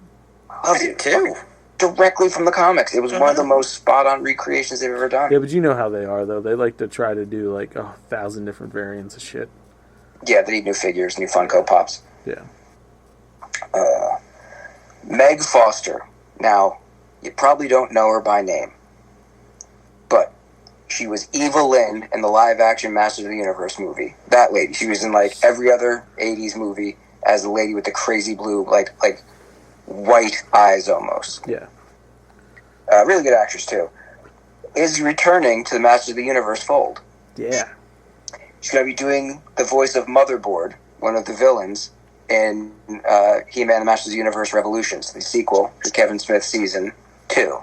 I did too. Directly from the comics. It was one of the most spot-on recreations they've ever done. Yeah, but you know how they are though. They like to try to do like 1,000 different variants of shit. Yeah, they need new figures, new Funko Pops. Yeah. Meg Foster. Now, you probably don't know her by name, but she was Eva Lynn in the live-action Masters of the Universe movie. That lady. She was in like every other 80s movie as the lady with the crazy blue, like white eyes almost. Yeah. Really good actress too. Is returning to the Masters of the Universe fold. Yeah. She's going to be doing the voice of Motherboard, one of the villains in He-Man the Masters of the Universe Revolutions, the sequel to Kevin Smith Season 2.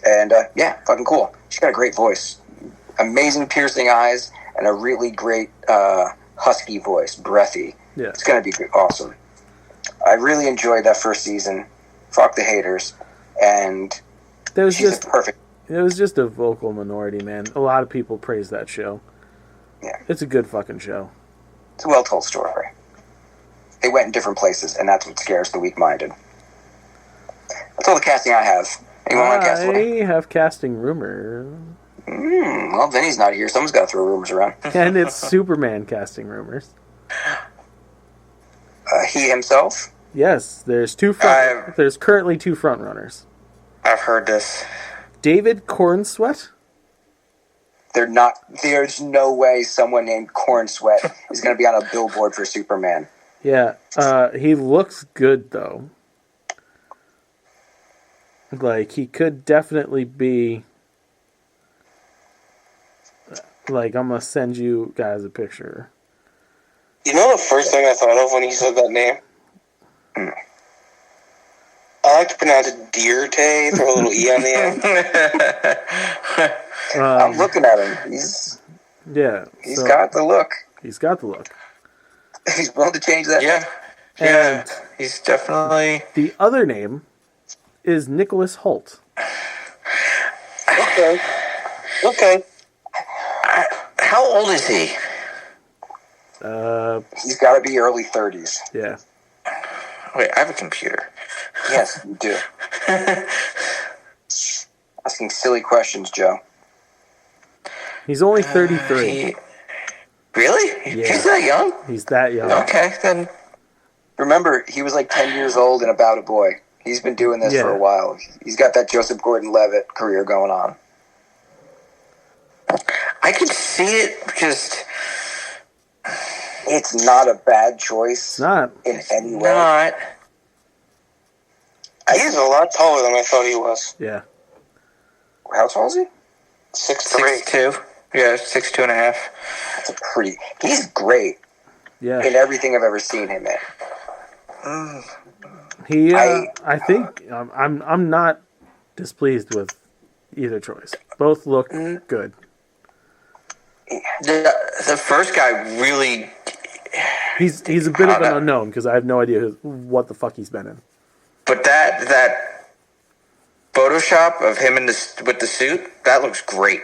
And, yeah, fucking cool. She's got a great voice. Amazing piercing eyes and a really great husky voice, breathy. Yeah. It's going to be awesome. I really enjoyed that first season. Fuck the haters. And she's perfect. It was just a vocal minority, man. A lot of people praise that show. Yeah. It's a good fucking show. It's a well-told story. They went in different places, and that's what scares the weak-minded. That's all the casting I have. Anyone want to cast one? I have casting rumors. Well, Vinny's not here. Someone's got to throw rumors around. And it's Superman casting rumors. He himself? Yes, there's there's currently 2 front runners. I've heard this. David Cornsweet? There's no way someone named Cornsweet is going to be on a billboard for Superman. Yeah, he looks good though. Like, he could definitely be. Like, I'm gonna send you guys a picture. You know the first thing I thought of when he said that name? I like to pronounce it Deerte, throw a little E on the end. I'm looking at him. He's got the look. He's got the look. He's willing to change that. Yeah, he's definitely... The other name is Nicholas Hoult. Okay. How old is he? He's got to be early 30s. Yeah. Wait, I have a computer. Yes, you do. Asking silly questions, Joe. He's only 33. Really? Yeah. He's that young? He's that young. Okay, then. Remember, he was like 10 years old and About a Boy. He's been doing this for a while. He's got that Joseph Gordon-Levitt career going on. I could see it, just... It's not a bad choice. It's not. In any way. Not. He's a lot taller than I thought he was. Yeah. How tall is he? 6'3". 6'2". Yeah, 6'2.5". That's a pretty... He's great. Yeah. In everything I've ever seen him in. I think I'm not displeased with either choice. Both look good. The first guy really... He's a bit of an unknown because I have no idea what the fuck he's been in. But that Photoshop of him with the suit, that looks great.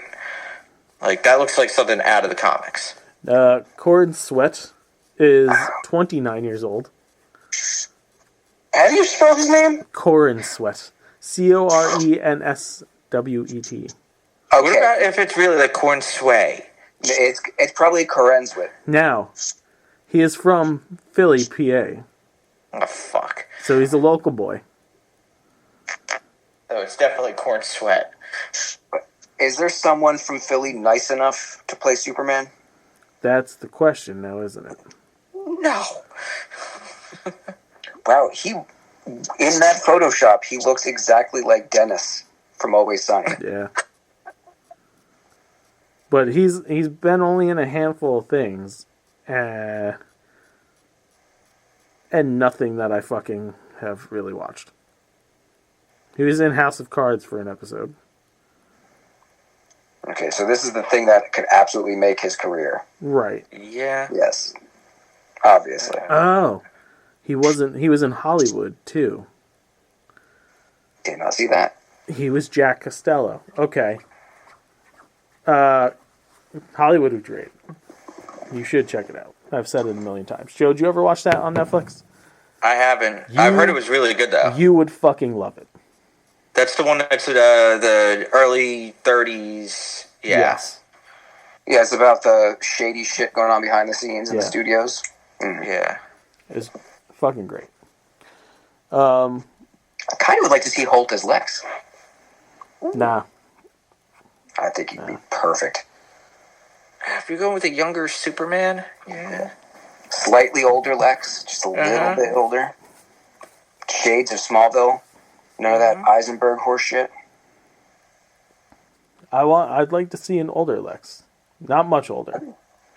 Like, that looks like something out of the comics. Cornsweet is 29 years old. How do you spell his name? Cornswet. Corenswet. What about if it's really like corn sway? It's probably Corenswet. Now, he is from Philly, PA. Oh, fuck. So he's a local boy. Oh, it's definitely corn sweat. Is there someone from Philly nice enough to play Superman? That's the question now, isn't it? No. Wow, in that Photoshop, he looks exactly like Dennis from Always Sunny. Yeah. But he's been only in a handful of things. And nothing that I fucking have really watched. He was in House of Cards for an episode. Okay, so this is the thing that could absolutely make his career. Right. Yeah. Yes. Obviously. Oh. He was in Hollywood, too. Did not see that. He was Jack Costello. Okay. Hollywood was great. You should check it out. I've said it a million times. Joe, did you ever watch that on Netflix? I haven't. I've heard it was really good, though. You would fucking love it. That's the one that's the early 30s. Yeah. Yes. Yeah, it's about the shady shit going on behind the scenes in the studios. Yeah. It's fucking great. I kind of would like to see Holt as Lex. Nah. I think he'd be perfect. If you're going with a younger Superman, yeah. Slightly older Lex, just a little bit older. Shades of Smallville. None of that Eisenberg horse shit. I'd like to see an older Lex. Not much older.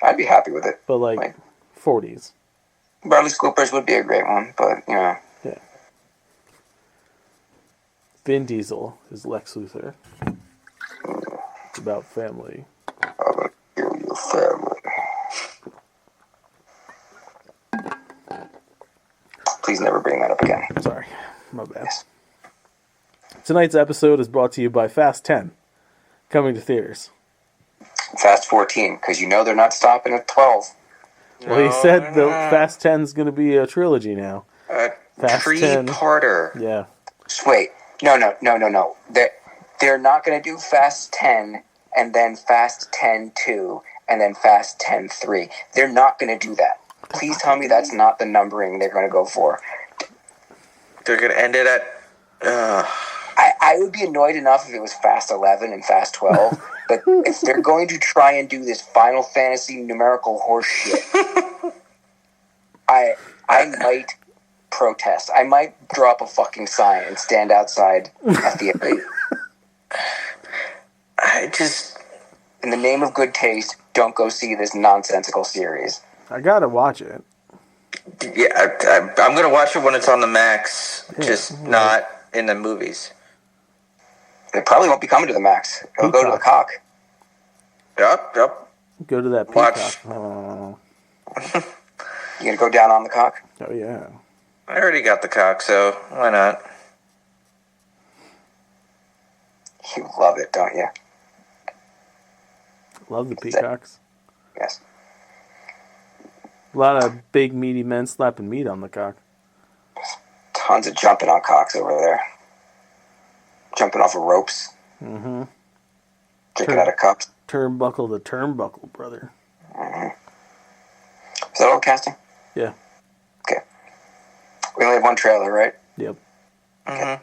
I'd be happy with it. But like 40s. Bradley Scoopers would be a great one, but Yeah. Vin Diesel is Lex Luthor. It's about family. I'm gonna kill your family. Please never bring that up again. Sorry. My bad. Yes. Tonight's episode is brought to you by Fast 10. Coming to theaters. Fast 14, because you know they're not stopping at 12. Well, he said the Fast 10 is going to be a trilogy now. Fast 10. Three-parter. Yeah. Wait. No. They're not going to do Fast 10 and then Fast 10 2 and then Fast 10 3. They're not going to do that. Please tell me that's not the numbering they're going to go for. They're going to end it at... I would be annoyed enough if it was Fast 11 and Fast 12, but if they're going to try and do this Final Fantasy numerical horse shit, I might protest. I might drop a fucking sign and stand outside at the end. In the name of good taste, don't go see this nonsensical series. I gotta watch it. Yeah, I'm going to watch it when it's on the Max, not in the movies. It probably won't be coming to the Max. It'll go to the Cock. Yep. Go to that Peacock. Oh. You gonna go down on the Cock? Oh, yeah. I already got the Cock, so why not? You love it, don't you? Love the Peacocks. Yes. A lot of big, meaty men slapping meat on the cock. Tons of jumping on cocks over there. Jumping off of ropes. Mm-hmm. Drinking out of cups. Turnbuckle to turnbuckle, brother. Mm-hmm. Is that all casting? Yeah. Okay. We only have one trailer, right? Yep. Okay.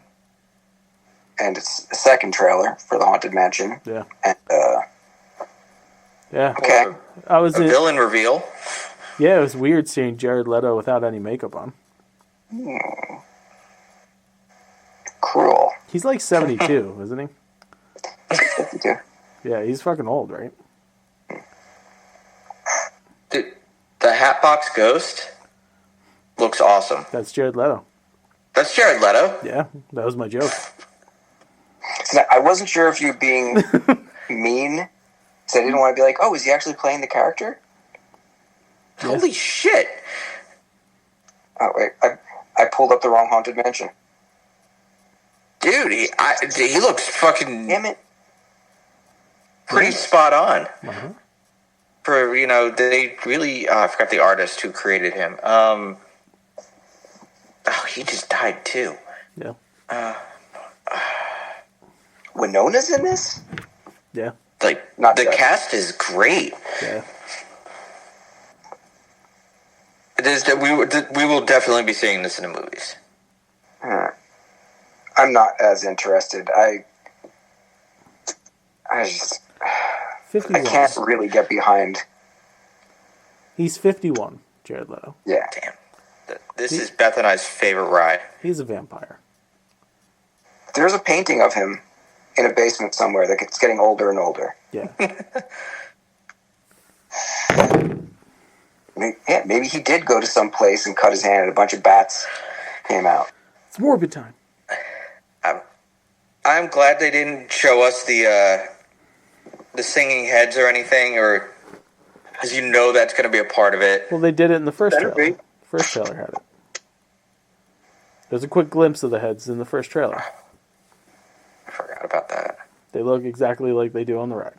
And it's the second trailer for the Haunted Mansion. Yeah. And, yeah. Okay. I was a villain reveal. Yeah, it was weird seeing Jared Leto without any makeup on. Cruel. He's like 72, isn't he? 52. Yeah, he's fucking old, right? Dude, the Hatbox Ghost looks awesome. That's Jared Leto. That's Jared Leto? Yeah, that was my joke. So I wasn't sure if you were being mean, so I didn't want to be like, oh, is he actually playing the character? Yeah. Holy shit. Oh, wait, I pulled up the wrong Haunted Mansion. Dude, he looks fucking... Damn it. Pretty spot on. Uh-huh. For, they really... I forgot the artist who created him. he just died too. Yeah. Winona's in this? Yeah. Like, Not the good. cast is great. Yeah. We will definitely be seeing this in the movies. I'm not as interested. I just... 51. I can't really get behind... He's 51, Jared Leto. Yeah. Damn. This is Beth and I's favorite ride. He's a vampire. There's a painting of him in a basement somewhere that gets getting older and older. Yeah. Maybe he did go to some place and cut his hand and a bunch of bats came out. It's morbid time. I'm glad they didn't show us the singing heads or anything, or because you know that's going to be a part of it. Well, they did it in the first Better trailer. be. First trailer had it. There's a quick glimpse of the heads in the first trailer. I forgot about that. They look exactly like they do on the ride.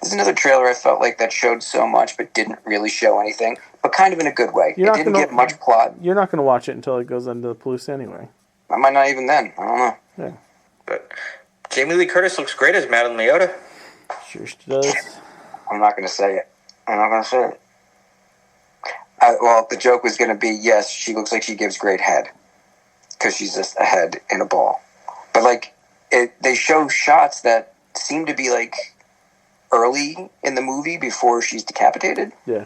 There's another trailer I felt like that showed so much but didn't really show anything, but kind of in a good way. It didn't give much plot. You're not going to watch it until it goes into the Palouse anyway. I might not even then. I don't know. Yeah. But Jamie Lee Curtis looks great as Madame Leota. Sure she does. I'm not going to say it. I'm not going to say it. Well, the joke was going to be, yes, she looks like she gives great head. Because she's just a head in a ball. But, like, they show shots that seem to be, like, early in the movie before she's decapitated. Yeah.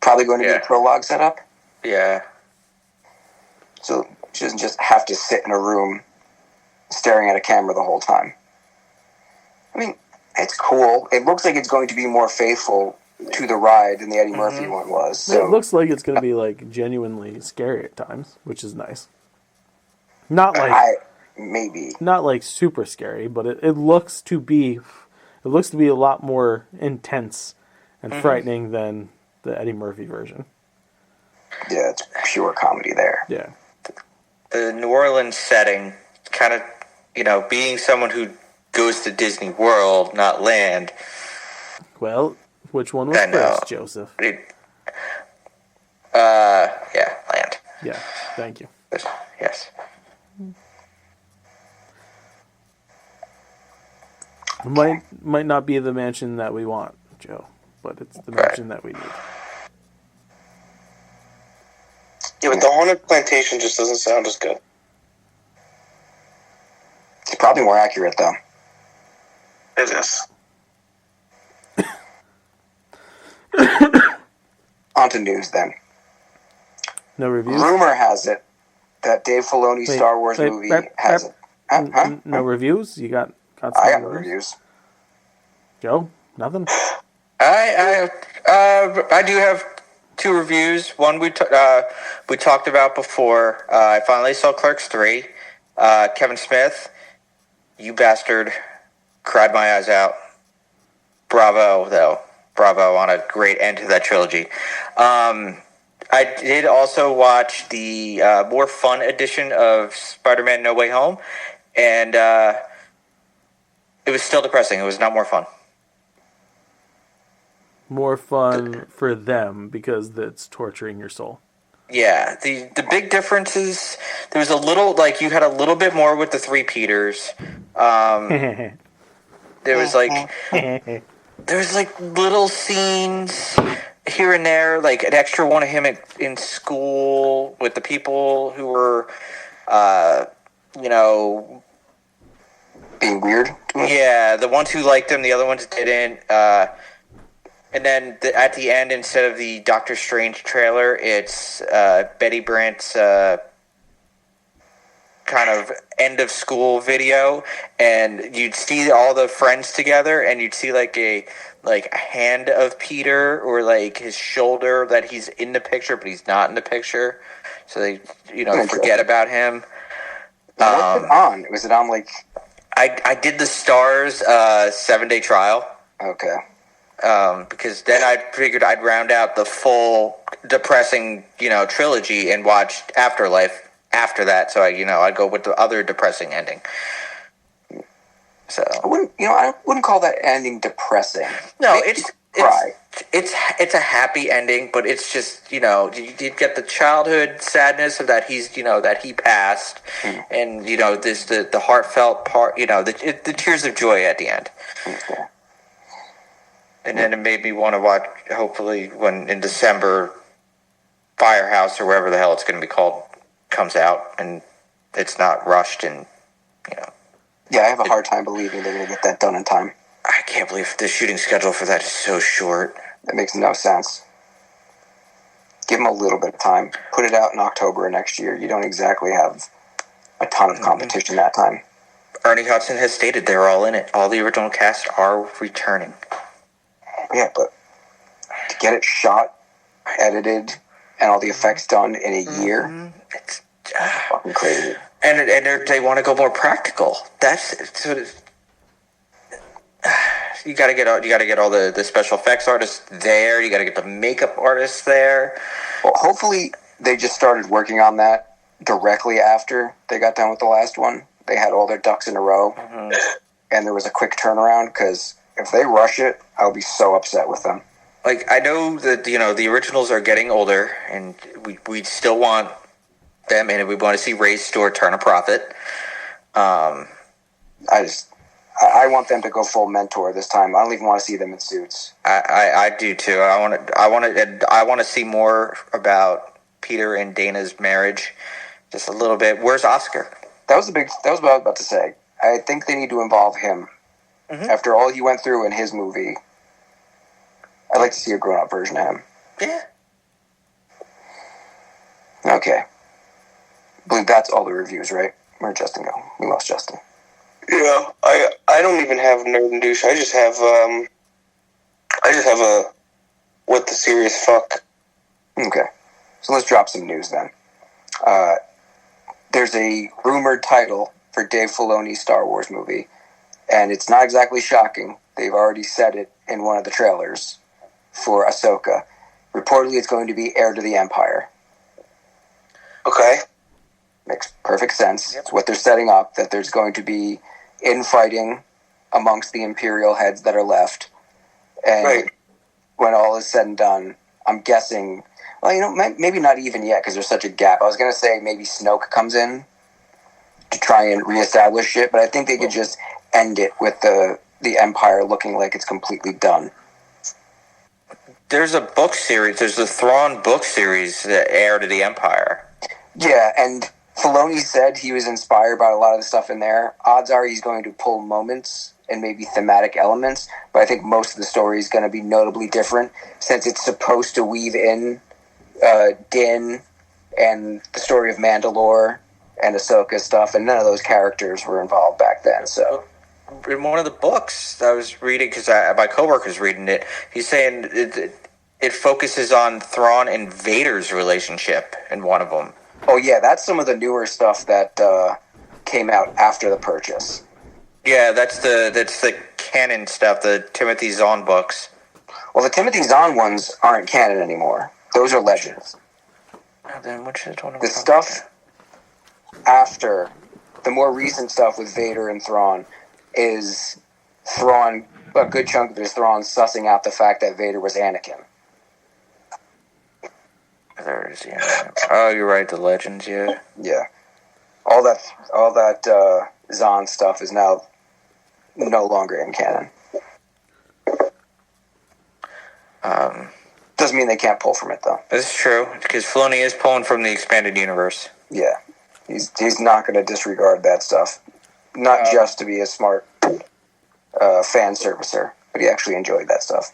Probably going to be a prologue setup. Yeah. So she doesn't just have to sit in a room staring at a camera the whole time. I mean, it's cool. It looks like it's going to be more faithful to the ride than the Eddie Murphy one was. So It looks like it's going to be, like, genuinely scary at times, which is nice. Not like... maybe. Not, like, super scary, but it looks to be... It looks to be a lot more intense and frightening than the Eddie Murphy version. Yeah, it's pure comedy there. Yeah. The New Orleans setting, kind of, being someone who goes to Disney World, not land. Well, which one was first, Joseph? Yeah, land. Yeah, thank you. Yes. It might not be the mansion that we want, Joe, but it's the mansion that we need. Yeah, but the Haunted Plantation just doesn't sound as good. It's probably more accurate, though. It is. On to news, then. No reviews? Rumor has it that Dave Filoni's Star Wars movie has it. No reviews? You got some I got reviews. Joe? Nothing? I do have 2 reviews. One we talked about before. I finally saw Clerks 3. Kevin Smith, you bastard, cried my eyes out. Bravo, though. Bravo on a great end to that trilogy. I did also watch the more fun edition of Spider-Man No Way Home, and it was still depressing. It was not more fun. More fun for them because it's torturing your soul. Yeah, the big difference is there was a little, like, you had a little bit more with the 3 Peters. There was little scenes here and there, like an extra one of him in school with the people who were, being weird. Yeah, the ones who liked him, the other ones didn't. And then at the end, instead of the Doctor Strange trailer, it's Betty Brant's kind of end of school video, and you'd see all the friends together, and you'd see like a hand of Peter or like his shoulder that he's in the picture, but he's not in the picture, so they forget about him. What's it on? Was it on like? I did the Stars 7-day trial. Okay. Because then I figured I'd round out the full depressing, trilogy and watch Afterlife after that. So I'd go with the other depressing ending. So I wouldn't call that ending depressing. No, it's a happy ending, but it's just, you get the childhood sadness of that that he passed, and this the heartfelt part, the tears of joy at the end. Okay. And then it made me want to watch, hopefully, when in December, Firehouse or wherever the hell it's going to be called comes out, and it's not rushed, and Yeah, I have a hard time believing they're going to get that done in time. I can't believe the shooting schedule for that is so short. That makes no sense. Give them a little bit of time. Put it out in October of next year. You don't exactly have a ton of competition that time. Ernie Hudson has stated they're all in it. All the original cast are returning. Yeah, but to get it shot, edited, and all the effects done in a year, it's fucking crazy. And they want to go more practical. That's sort of. You gotta get all the special effects artists there. You gotta get the makeup artists there. Well, hopefully they just started working on that directly after they got done with the last one. They had all their ducks in a row, and there was a quick turnaround, because if they rush it, I'll be so upset with them. Like, I know that, the originals are getting older, and we still want them, and we want to see Ray's store turn a profit. I want them to go full mentor this time. I don't even want to see them in suits. I do too. I want to see more about Peter and Dana's marriage, just a little bit. Where's Oscar? That was what I was about to say. I think they need to involve him. After all he went through in his movie, I'd like to see a grown-up version of him. Yeah. Okay. I believe that's all the reviews, right? Where'd Justin go? We lost Justin. Yeah, I don't even have Nerd and Douche. I just have a what the serious fuck. Okay. So let's drop some news then. There's a rumored title for Dave Filoni's Star Wars movie, and it's not exactly shocking. They've already said it in one of the trailers for Ahsoka. Reportedly, it's going to be Heir to the Empire. Okay. Makes perfect sense. It's what they're setting up, that there's going to be infighting amongst the Imperial heads that are left. And when all is said and done, I'm guessing, well, maybe not even yet, because there's such a gap. I was going to say maybe Snoke comes in to try and reestablish it, but I think they could just end it with the Empire looking like it's completely done. There's a book series. There's the Thrawn book series, The Heir to the Empire. Yeah, and Filoni said he was inspired by a lot of the stuff in there. Odds are he's going to pull moments and maybe thematic elements, but I think most of the story is going to be notably different, since it's supposed to weave in Din and the story of Mandalore and Ahsoka stuff, and none of those characters were involved back then. So, in one of the books I was reading, because my coworker's reading it, he's saying it focuses on Thrawn and Vader's relationship in one of them. Oh yeah, that's some of the newer stuff that came out after the purchase. Yeah, that's the canon stuff, the Timothy Zahn books. Well, the Timothy Zahn ones aren't canon anymore. Those are legends. Then which is one of the stuff after, the more recent stuff with Vader and Thrawn, is Thrawn, a good chunk of it is Thrawn sussing out the fact that Vader was Anakin. There it is, yeah. Oh, you're right, the legends, yeah. Yeah. All that Zahn stuff is now no longer in canon. Doesn't mean they can't pull from it, though. That's true, because Filoni is pulling from the expanded universe. Yeah. He's not going to disregard that stuff. Not just to be a smart fan servicer, but he actually enjoyed that stuff.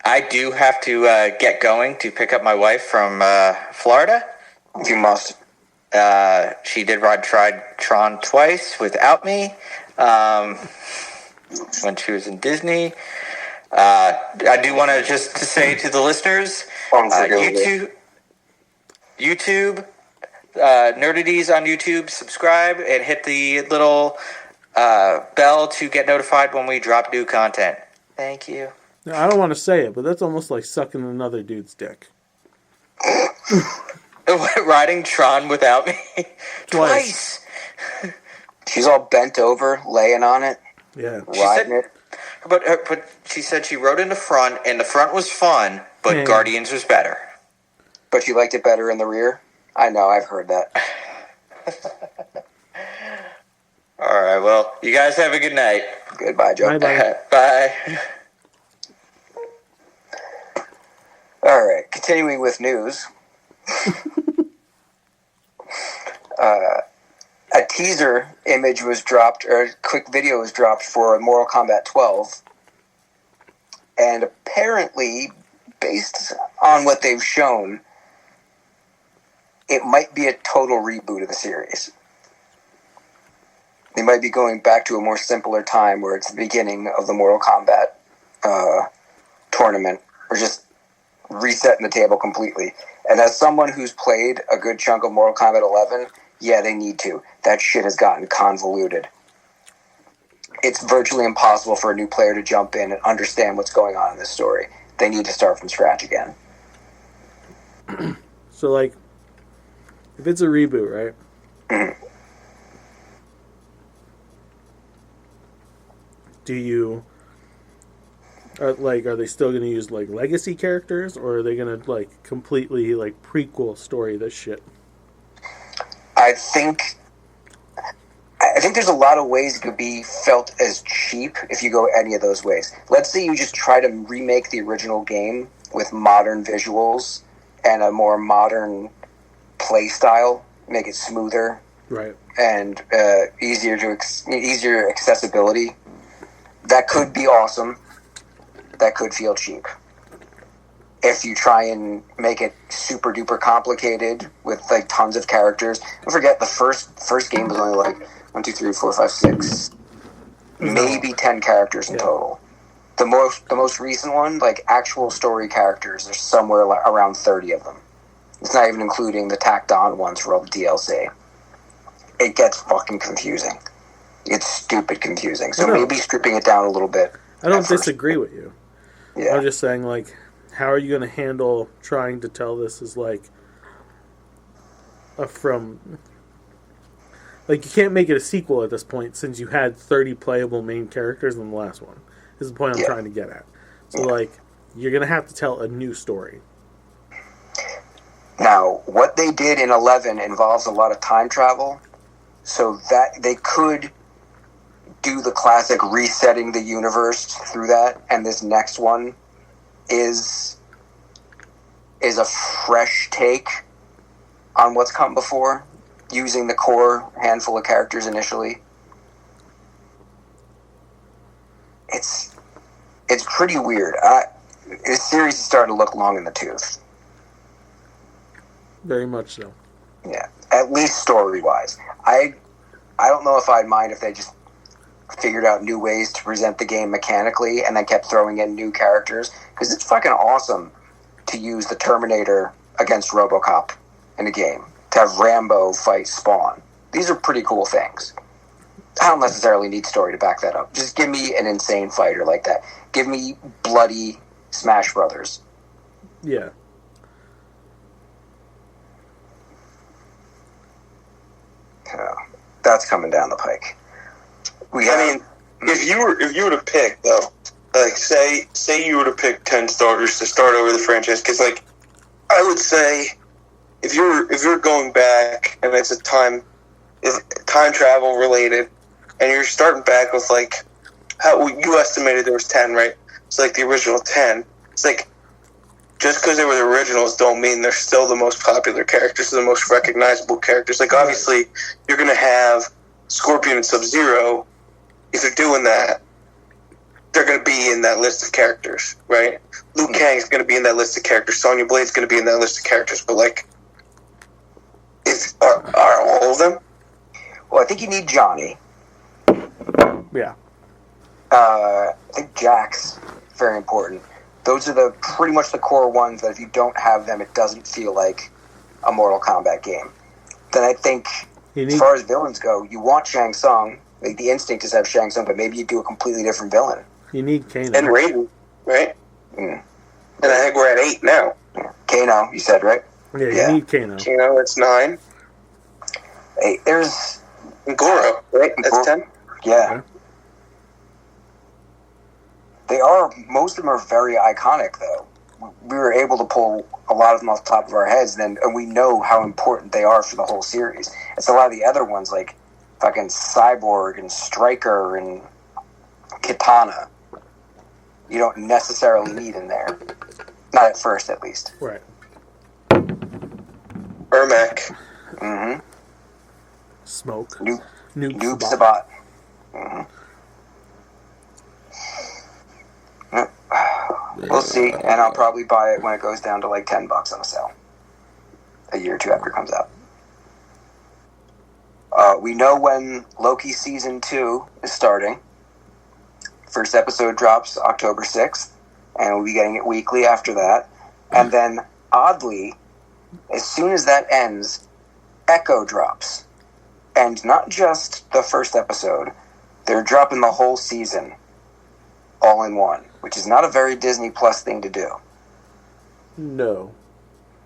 I do have to get going to pick up my wife from Florida. You must. She did ride Tron twice without me when she was in Disney. I do want to just to say to the listeners, YouTube, Nerdities on YouTube, subscribe and hit the little bell to get notified when we drop new content. Thank you. Now, I don't want to say it, but that's almost like sucking another dude's dick. Riding Tron without me twice. She's all bent over, laying on it. Yeah. Riding it. But she said she wrote in the front, and the front was fun, but Guardians was better. But you liked it better in the rear? I know, I've heard that. All right, well, you guys have a good night. Goodbye, Joe. Bye. Bye. All right, continuing with news. A teaser image was dropped, or a quick video was dropped for Mortal Kombat 12. And apparently, based on what they've shown, it might be a total reboot of the series. They might be going back to a more simpler time where it's the beginning of the Mortal Kombat tournament, or just resetting the table completely. And as someone who's played a good chunk of Mortal Kombat 11, yeah, they need to. That shit has gotten convoluted. It's virtually impossible for a new player to jump in and understand what's going on in this story. They need to start from scratch again. So, like, if it's a reboot, right? Mm-hmm. Do you... Are they still going to use, like, legacy characters? Or are they going to, like, completely, like, prequel story this shit? I think there's a lot of ways it could be felt as cheap if you go any of those ways. Let's say you just try to remake the original game with modern visuals and a more modern play style, make it smoother, right, and easier accessibility. That could be awesome. That could feel cheap. If you try and make it super duper complicated with like tons of characters, don't forget the first game was only like 1, 2, 3, 4, 5, 6, maybe 10 characters in total. The most recent one, like actual story characters, there's somewhere around 30 of them. It's not even including the tacked on ones for all the DLC. It gets fucking confusing. It's stupid confusing. So maybe stripping it down a little bit. I don't disagree with you. Yeah. I'm just saying, like, how are you going to handle trying to tell this as, like, like, you can't make it a sequel at this point since you had 30 playable main characters in the last one. This is the point I'm trying to get at. So, like, you're going to have to tell a new story. Now, what they did in 11 involves a lot of time travel, so that they could do the classic resetting the universe through that, and this next one is a fresh take on what's come before, using the core handful of characters initially. It's pretty weird. This series is starting to look long in the tooth. Very much so. Yeah, at least story-wise. I don't know if I'd mind if they just figured out new ways to present the game mechanically and then kept throwing in new characters, because it's fucking awesome to use the Terminator against RoboCop in a game, to have Rambo fight Spawn. These are pretty cool things. I don't necessarily need story to back that up. Just give me an insane fighter like that. Give me bloody Smash Brothers. Yeah. That's coming down the pike. If you were to pick though, like say you were to pick 10 starters to start over the franchise, because like I would say if you're going back and it's time travel related, and you're starting back with like how you estimated there was 10, right? It's like the original 10. It's like just because they were the originals don't mean they're still the most popular characters, the most recognizable characters. Like obviously you're gonna have Scorpion and Sub-Zero. If they're doing that, they're going to be in that list of characters, right? Liu Kang's going to be in that list of characters. Sonya Blade's going to be in that list of characters. But, like, are all of them? Well, I think you need Johnny. Yeah. I think Jax, very important. Those are pretty much the core ones that if you don't have them, it doesn't feel like a Mortal Kombat game. Then I think, as far as villains go, you want Shang Tsung. Like, the instinct is to have Shang Tsung, but maybe you do a completely different villain. You need Kano. And Raiden, right? Mm. And I think we're at 8 now. Yeah. Kano, you said, right? Yeah, you need Kano. Kano, that's 9. Hey, there's... And Goro, right? That's 10? Yeah. They are, most of them are very iconic, though. We were able to pull a lot of them off the top of our heads, and we know how important they are for the whole series. It's a lot of the other ones, like fucking Cyborg and Stryker and Katana, you don't necessarily need in there. Not at first, at least. Right. Ermac. Mm-hmm. Smoke. Noob Sabat. Mm-hmm. We'll see, and I'll probably buy it when it goes down to like $10 on a sale. A year or two after it comes out. We know when Loki Season 2 is starting. First episode drops October 6th, and we'll be getting it weekly after that. And then, oddly, as soon as that ends, Echo drops. And not just the first episode, they're dropping the whole season all in one, which is not a very Disney Plus thing to do. No.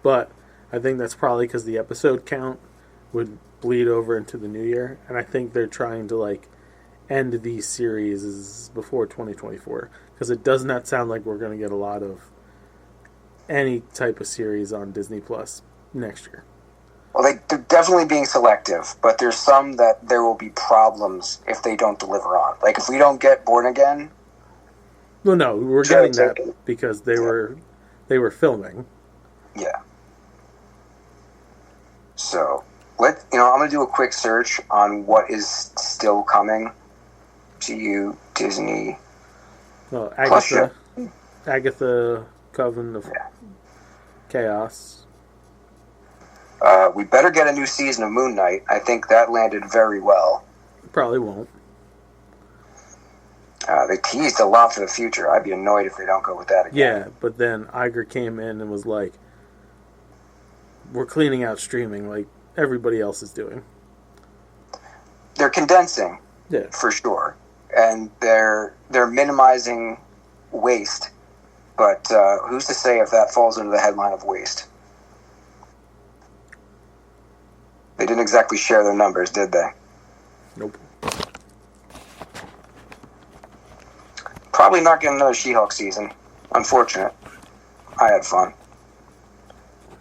But I think that's probably because the episode count would bleed over into the new year, and I think they're trying to, like, end these series before 2024, because it does not sound like we're going to get a lot of any type of series on Disney Plus next year. Well, they're definitely being selective, but there's some that there will be problems if they don't deliver on. Like, if we don't get Born Again... No, we're getting that because they were filming. Yeah. So, I'm going to do a quick search on what is still coming to you, Disney. Well, Plus Agatha Coven of Chaos. We better get a new season of Moon Knight. I think that landed very well. Probably won't. They teased a lot for the future. I'd be annoyed if they don't go with that again. Yeah, but then Iger came in and was like, we're cleaning out streaming like everybody else is doing. They're condensing, for sure. And they're minimizing waste. But who's to say if that falls under the headline of waste? They didn't exactly share their numbers, did they? Nope. Probably not getting another She-Hulk season. Unfortunate. I had fun.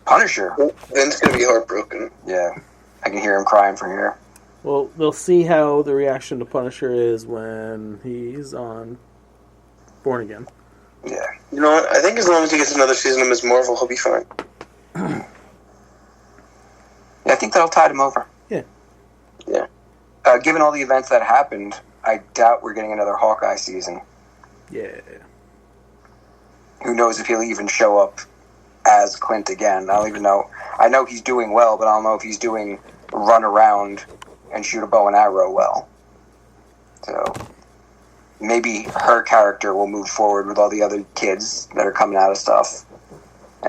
Punisher. Vin's gonna be heartbroken. Yeah. I can hear him crying from here. Well, they'll see how the reaction to Punisher is when he's on Born Again. Yeah. You know what? I think as long as he gets another season of Ms. Marvel, he'll be fine. Yeah, I think that'll tide him over. Yeah. Yeah. Given all the events that happened, I doubt we're getting another Hawkeye season. Yeah. Who knows if he'll even show up as Clint again. I don't even know. I know he's doing well, but I don't know if he's doing run around and shoot a bow and arrow well. So maybe her character will move forward with all the other kids that are coming out of stuff,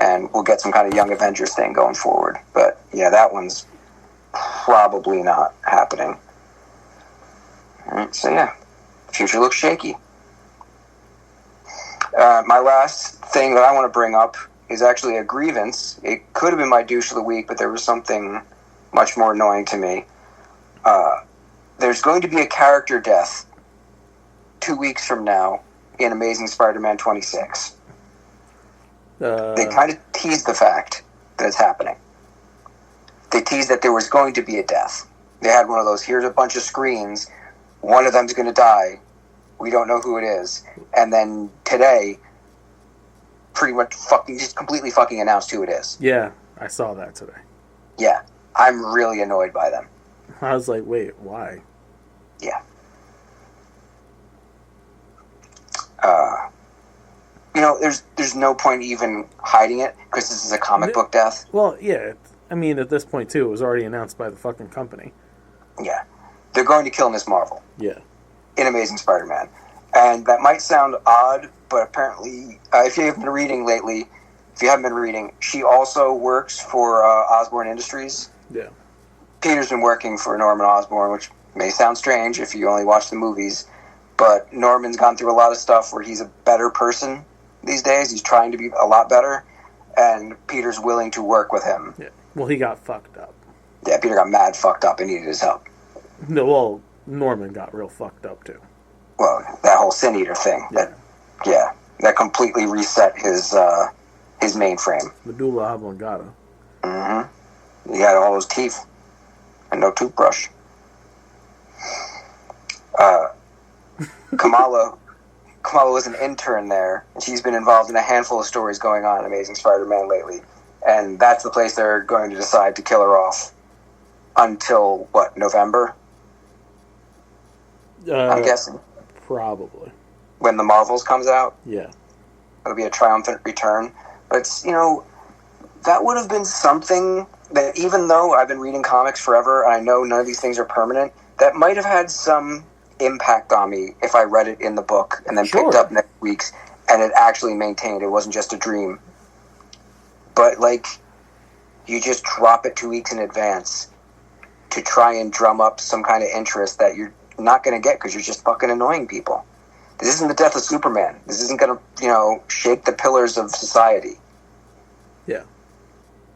and we'll get some kind of Young Avengers thing going forward. But yeah, that one's probably not happening. All right, so yeah, future looks shaky. My last thing that I want to bring up is actually a grievance. It could have been my douche of the week, but there was something much more annoying to me. There's going to be a character death 2 weeks from now in Amazing Spider-Man 26. They kind of teased the fact that it's happening. They teased that there was going to be a death. They had one of those, here's a bunch of screens, one of them's going to die, we don't know who it is. And then today, pretty much just completely fucking announced who it is. Yeah, I saw that today. Yeah, I'm really annoyed by them. I was like, wait, why? Yeah. There's no point even hiding it, because this is a comic book death. Well, yeah. I mean, at this point, too, it was already announced by the fucking company. Yeah. They're going to kill Ms. Marvel. Yeah. In Amazing Spider-Man. And that might sound odd, but apparently, if you haven't been reading, she also works for Osborn Industries. Yeah. Peter's been working for Norman Osborn, which may sound strange if you only watch the movies, but Norman's gone through a lot of stuff where he's a better person these days. He's trying to be a lot better, and Peter's willing to work with him. Yeah. Well, he got fucked up. Yeah, Peter got mad fucked up and needed his help. No, well, Norman got real fucked up, too. Well, that whole Sin Eater thing, that Yeah, that completely reset his mainframe. Medulla oblongata. Mm-hmm. He had all those teeth and no toothbrush. Kamala was an intern there, and she's been involved in a handful of stories going on in Amazing Spider-Man lately. And that's the place they're going to decide to kill her off until, what, November? I'm guessing. Probably. When the Marvels comes out? Yeah. It'll be a triumphant return. But, it's, that would have been something that, even though I've been reading comics forever, and I know none of these things are permanent, that might have had some impact on me if I read it in the book and then picked up next week's and it actually maintained. It wasn't just a dream. But, you just drop it 2 weeks in advance to try and drum up some kind of interest that you're not going to get because you're just fucking annoying people. This isn't the death of Superman. This isn't going to, shake the pillars of society. Yeah.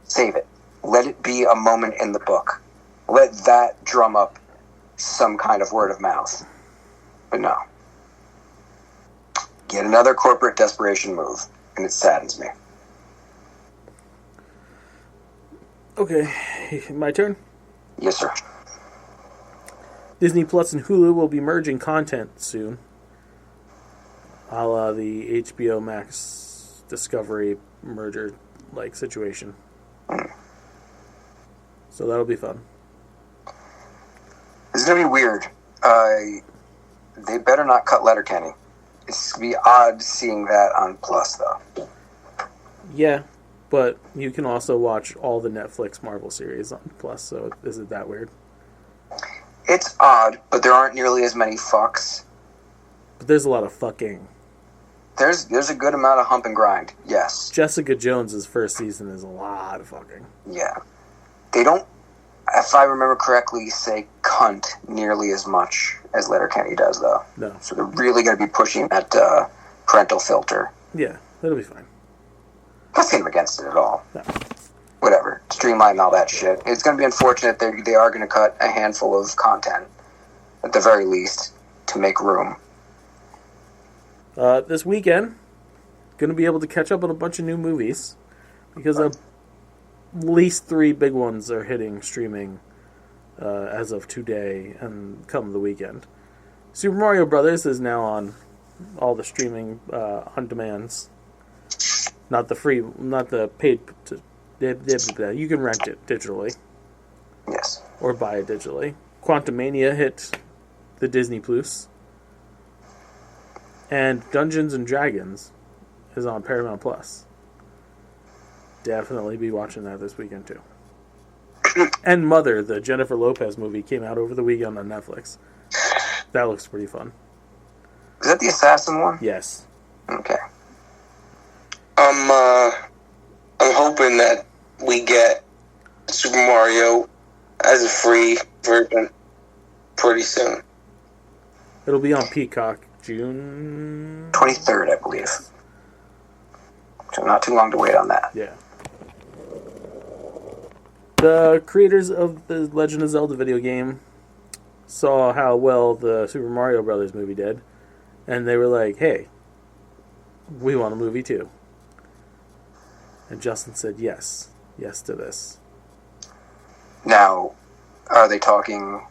Save it. Let it be a moment in the book. Let that drum up some kind of word of mouth. But no. Yet another corporate desperation move, and it saddens me. Okay, my turn? Yes, sir. Disney Plus and Hulu will be merging content soon. A la the HBO Max Discovery merger situation. So that'll be fun. It's going to be weird. They better not cut Letterkenny. It's going to be odd seeing that on Plus, though. Yeah, but you can also watch all the Netflix Marvel series on Plus, so is it that weird? It's odd, but there aren't nearly as many fucks. But there's a lot of fucking. There's a good amount of hump and grind, yes. Jessica Jones's first season is a lot of fucking. Yeah. They don't, if I remember correctly, say cunt nearly as much as Letterkenny does, though. No. So they're really going to be pushing that parental filter. Yeah, that'll be fine. Nothing against it at all. No. Whatever. Streamline all that shit. It's going to be unfortunate they are going to cut a handful of content, at the very least, to make room. This weekend, going to be able to catch up on a bunch of new movies, because at least 3 big ones are hitting streaming as of today and come the weekend. Super Mario Brothers is now on all the streaming on demands. Not the free, not the paid. You can rent it digitally. Yes. Or buy it digitally. Quantumania hit the Disney Plus. And Dungeons and Dragons is on Paramount Plus. Definitely be watching that this weekend too. And Mother, the Jennifer Lopez movie, came out over the weekend on Netflix. That looks pretty fun. Is that the assassin one? Yes. Okay. I'm hoping that we get Super Mario as a free version pretty soon. It'll be on Peacock June 23rd, I believe. So not too long to wait on that. Yeah. The creators of the Legend of Zelda video game saw how well the Super Mario Brothers movie did, and they were like, hey, we want a movie too. And Justin said yes. Yes to this. Now, are they talking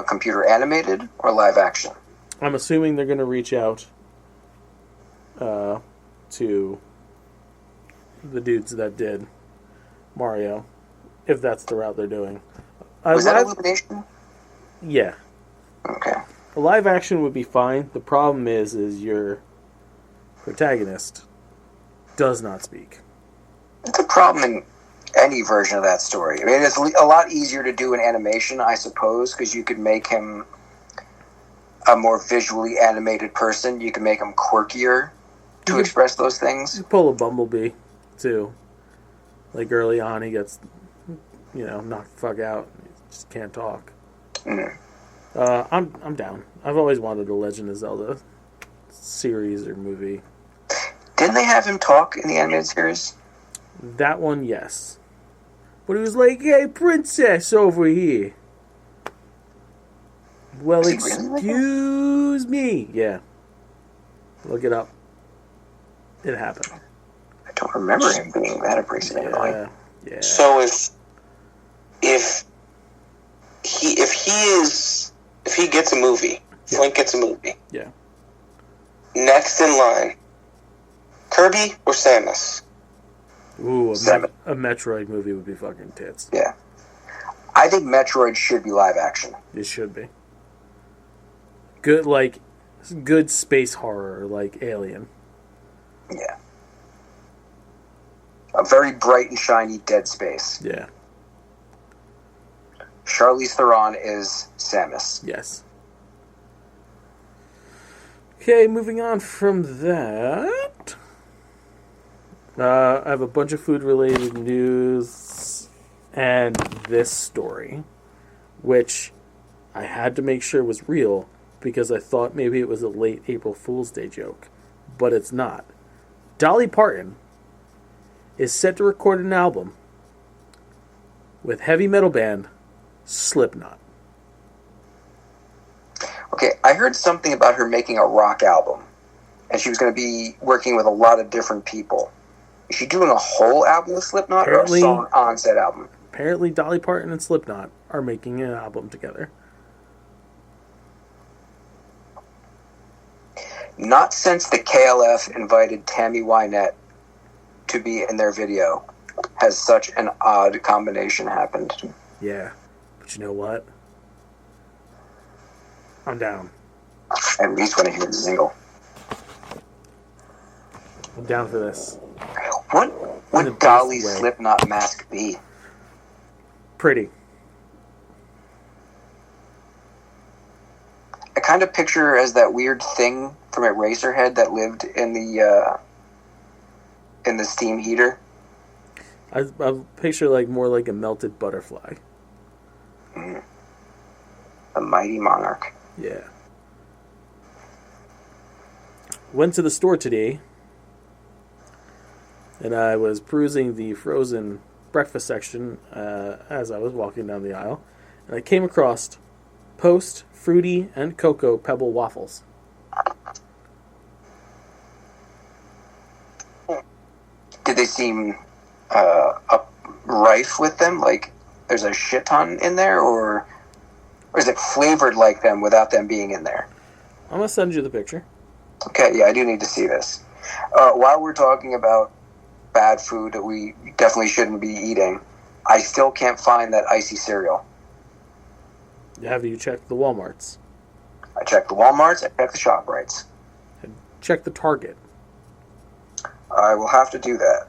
computer animated or live action? I'm assuming they're going to reach out to the dudes that did Mario, if that's the route they're doing. Was that Illumination? Yeah. Okay. A live action would be fine. The problem is your protagonist does not speak. It's a problem in any version of that story. I mean, it's a lot easier to do an animation, I suppose, because you could make him a more visually animated person. You can make him quirkier to express those things. You pull a Bumblebee, too. Like, early on, he gets, knocked the fuck out. He just can't talk. Mm. I'm down. I've always wanted a Legend of Zelda series or movie. Didn't they have him talk in the animated series? That one, yes. But he was like, hey, princess, over here. Well, excuse me. Yeah. Look it up. It happened. I don't remember him being that abrasive anyway. Yeah. So if he gets a movie, Flint gets a movie. Yeah. Next in line, Kirby or Samus? Ooh, Samus. A Metroid movie would be fucking tits. Yeah. I think Metroid should be live action. It should be. Good space horror, like Alien. Yeah. A very bright and shiny Dead Space. Yeah. Charlize Theron is Samus. Yes. Okay, moving on from that. I have a bunch of food-related news and this story, which I had to make sure was real because I thought maybe it was a late April Fool's Day joke, but it's not. Dolly Parton is set to record an album with heavy metal band Slipknot. Okay, I heard something about her making a rock album, and she was going to be working with a lot of different people. Is she doing a whole album with Slipknot or a song on said album? Apparently, Dolly Parton and Slipknot are making an album together. Not since the KLF invited Tammy Wynette to be in their video has such an odd combination happened. Yeah, but you know what? I'm down. I at least want to hear the single. I'm down for this. What would Dolly's Slipknot mask be? Pretty. I kind of picture her as that weird thing from Eraserhead that lived in the steam heater. I picture more like a melted butterfly. Mm. The mighty monarch. Yeah. Went to the store today, and I was perusing the frozen breakfast section as I was walking down the aisle, and I came across Post Fruity and Cocoa Pebble Waffles. Did they seem rife with them? Like there's a shit ton in there, or is it flavored like them without them being in there? I'm going to send you the picture. Okay, yeah, I do need to see this. While we're talking about bad food that we definitely shouldn't be eating, I still can't find that icy cereal. Have you checked the Walmarts? I checked the Walmarts, I checked the ShopRites. Check the Target. I will have to do that.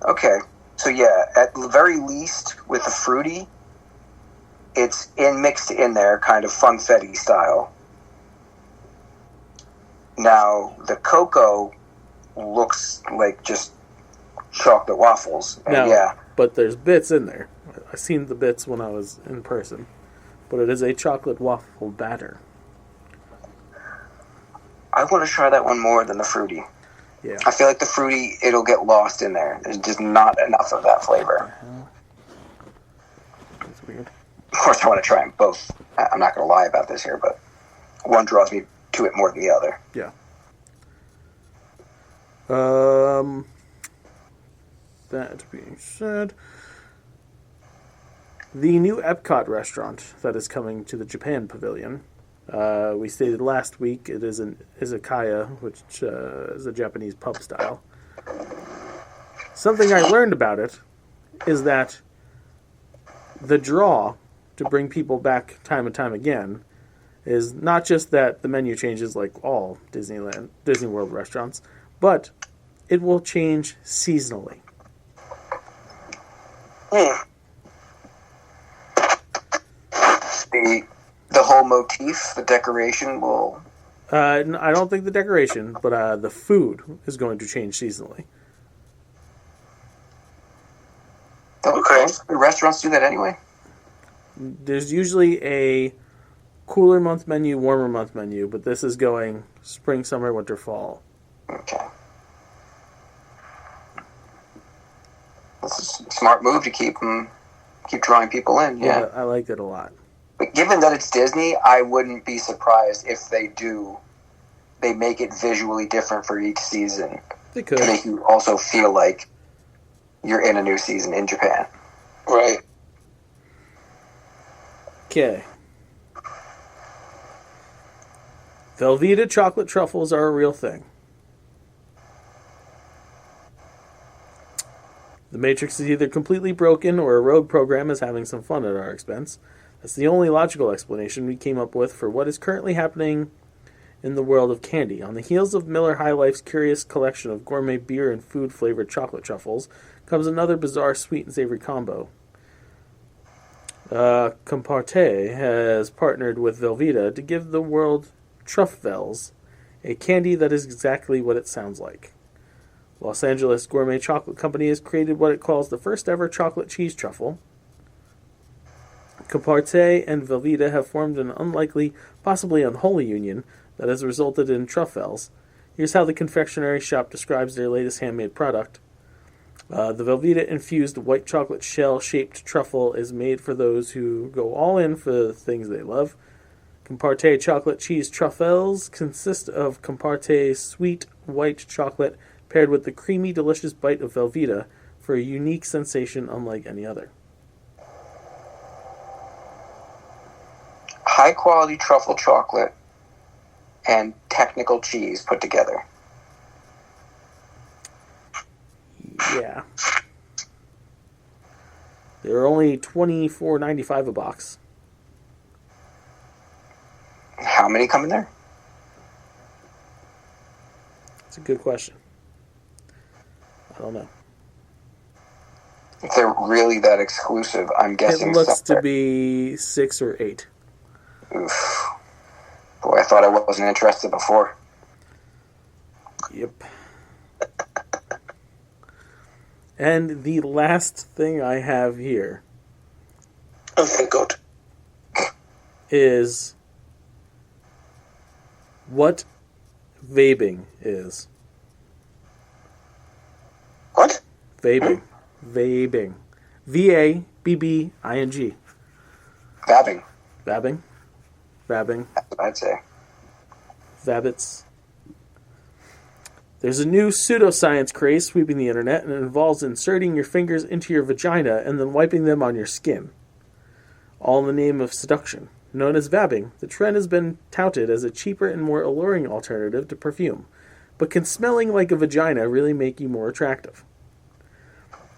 Okay, so yeah, at the very least, with the fruity, it's mixed in there, kind of funfetti style. Now, the cocoa looks like just chocolate waffles. And now, yeah. But there's bits in there. I seen the bits when I was in person. But it is a chocolate waffle batter. I want to try that one more than the fruity. Yeah. I feel like the fruity, it'll get lost in there. There's just not enough of that flavor. That's weird. Of course, I want to try them both. I'm not going to lie about this here, but one draws me to it more than the other. Yeah. That being said, the new Epcot restaurant that is coming to the Japan Pavilion. We stated last week it is an izakaya, which is a Japanese pub style. Something I learned about it is that the draw to bring people back time and time again is not just that the menu changes like all Disney World restaurants, but it will change seasonally. The whole motif, the decoration will... I don't think the decoration, but the food is going to change seasonally. Okay. The restaurants do that anyway? There's usually a cooler month menu, warmer month menu, but this is going spring, summer, winter, fall. Okay. This is a smart move to keep drawing people in. Yeah, I liked it a lot. But given that it's Disney, I wouldn't be surprised if they they make it visually different for each season They could. to make you also feel like you're in a new season in Japan. Right. Okay. Velveeta chocolate truffles are a real thing. The Matrix is either completely broken or a rogue program is having some fun at our expense. That's the only logical explanation we came up with for what is currently happening in the world of candy. On the heels of Miller High Life's curious collection of gourmet beer and food-flavored chocolate truffles comes another bizarre sweet and savory combo. Comparte has partnered with Velveeta to give the world truffles, a candy that is exactly what it sounds like. Los Angeles Gourmet Chocolate Company has created what it calls the first ever chocolate cheese truffle. Comparte and Velveeta have formed an unlikely, possibly unholy union that has resulted in truffles. Here's how the confectionery shop describes their latest handmade product. The Velveeta-infused white chocolate shell-shaped truffle is made for those who go all in for the things they love. Comparte chocolate cheese truffles consist of Comparte sweet white chocolate paired with the creamy, delicious bite of Velveeta for a unique sensation unlike any other. High-quality truffle chocolate and technical cheese put together. Yeah. They're only $24.95 a box. How many come in there? It's a good question. I don't know. If they're really that exclusive, I'm guessing It looks somewhere. to be 6 or 8. Oof. Boy, I thought I wasn't interested before. Yep. And the last thing I have here Oh, thank God. is what vabbing is. What? Vabbing. Vabbing. V-A-B-B-I-N-G. Vabbing. Vabbing. Vabbing. That's what I'd say. Vabbits. There's a new pseudoscience craze sweeping the internet, and it involves inserting your fingers into your vagina and then wiping them on your skin. All in the name of seduction. Known as vabbing, the trend has been touted as a cheaper and more alluring alternative to perfume. But can smelling like a vagina really make you more attractive?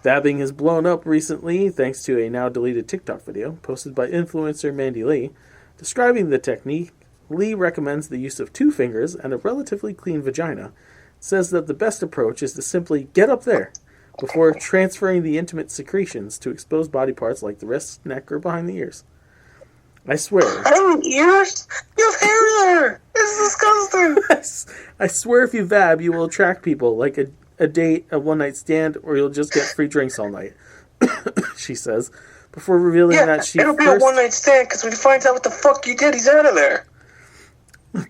Vabbing has blown up recently thanks to a now deleted TikTok video posted by influencer Mandy Lee. Describing the technique, Lee recommends the use of 2 fingers and a relatively clean vagina. Says that the best approach is to simply get up there before transferring the intimate secretions to exposed body parts like the wrists, neck, or behind the ears. I swear. Ears? You have hair there! It's disgusting! I swear if you vab, you will attract people like a date, a one-night stand, or you'll just get free drinks all night. She says, before revealing that she it'll be a one-night stand, because when he finds out what the fuck you did, he's out of there.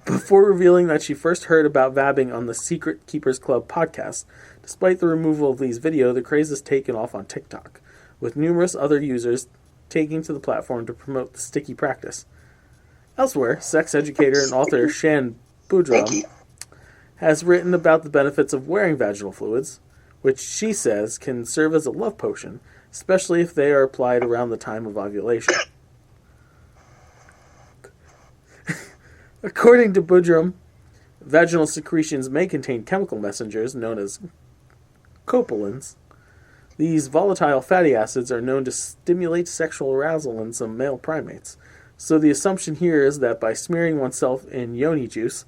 Before revealing that she first heard about vabbing on the Secret Keepers Club podcast. Despite the removal of Lee's video, the craze has taken off on TikTok, with numerous other users taking to the platform to promote the sticky practice. Elsewhere, sex educator and author Shan Boudram has written about the benefits of wearing vaginal fluids, which she says can serve as a love potion, especially if they are applied around the time of ovulation. According to Boudram, vaginal secretions may contain chemical messengers known as copulins. These volatile fatty acids are known to stimulate sexual arousal in some male primates. So the assumption here is that by smearing oneself in yoni juice,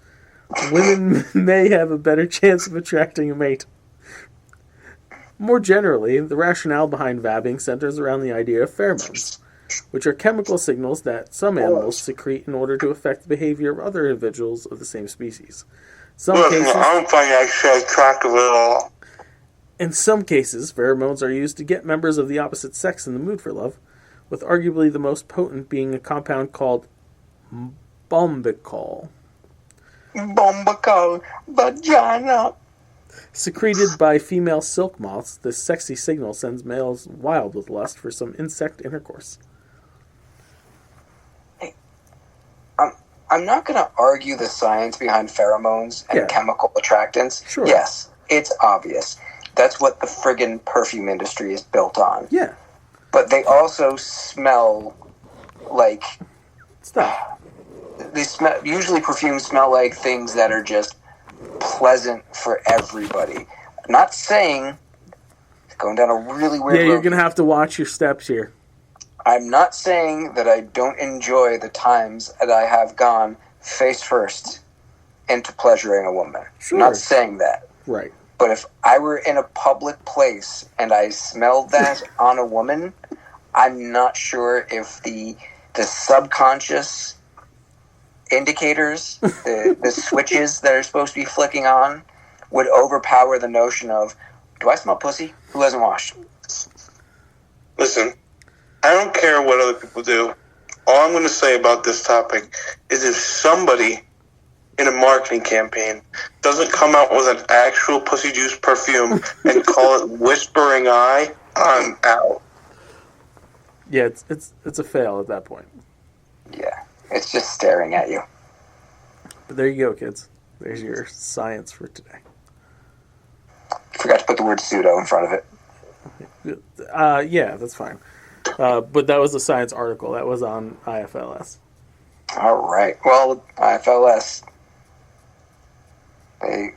women may have a better chance of attracting a mate. More generally, the rationale behind vabbing centers around the idea of pheromones, which are chemical signals that some animals secrete in order to affect the behavior of other individuals of the same species. I don't find that shit attractive at all. In some cases, pheromones are used to get members of the opposite sex in the mood for love, with arguably the most potent being a compound called bombicol. Bombicol vagina. Secreted by female silk moths, this sexy signal sends males wild with lust for some insect intercourse. I'm not going to argue the science behind pheromones and chemical attractants. Sure. Yes, it's obvious. That's what the friggin' perfume industry is built on. Yeah. But they also smell like stuff. They smell. Usually, perfumes smell like things that are just pleasant for everybody. Not saying going down a really weird. Yeah, you're gonna have to watch your steps here. I'm not saying that I don't enjoy the times that I have gone face first into pleasuring a woman. Sure. I'm not saying that. Right. But if I were in a public place and I smelled that on a woman, I'm not sure if the subconscious indicators, the switches that are supposed to be flicking on, would overpower the notion of, do I smell pussy? Who hasn't washed? Listen, I don't care what other people do. All I'm going to say about this topic is if somebody in a marketing campaign doesn't come out with an actual pussy juice perfume and call it Whispering Eye, I'm out. Yeah, it's a fail at that point. Yeah, it's just staring at you. But there you go, kids. There's your science for today. Forgot to put the word pseudo in front of it. Yeah, that's fine. But that was a science article. That was on IFLS. All right. Well, IFLS, they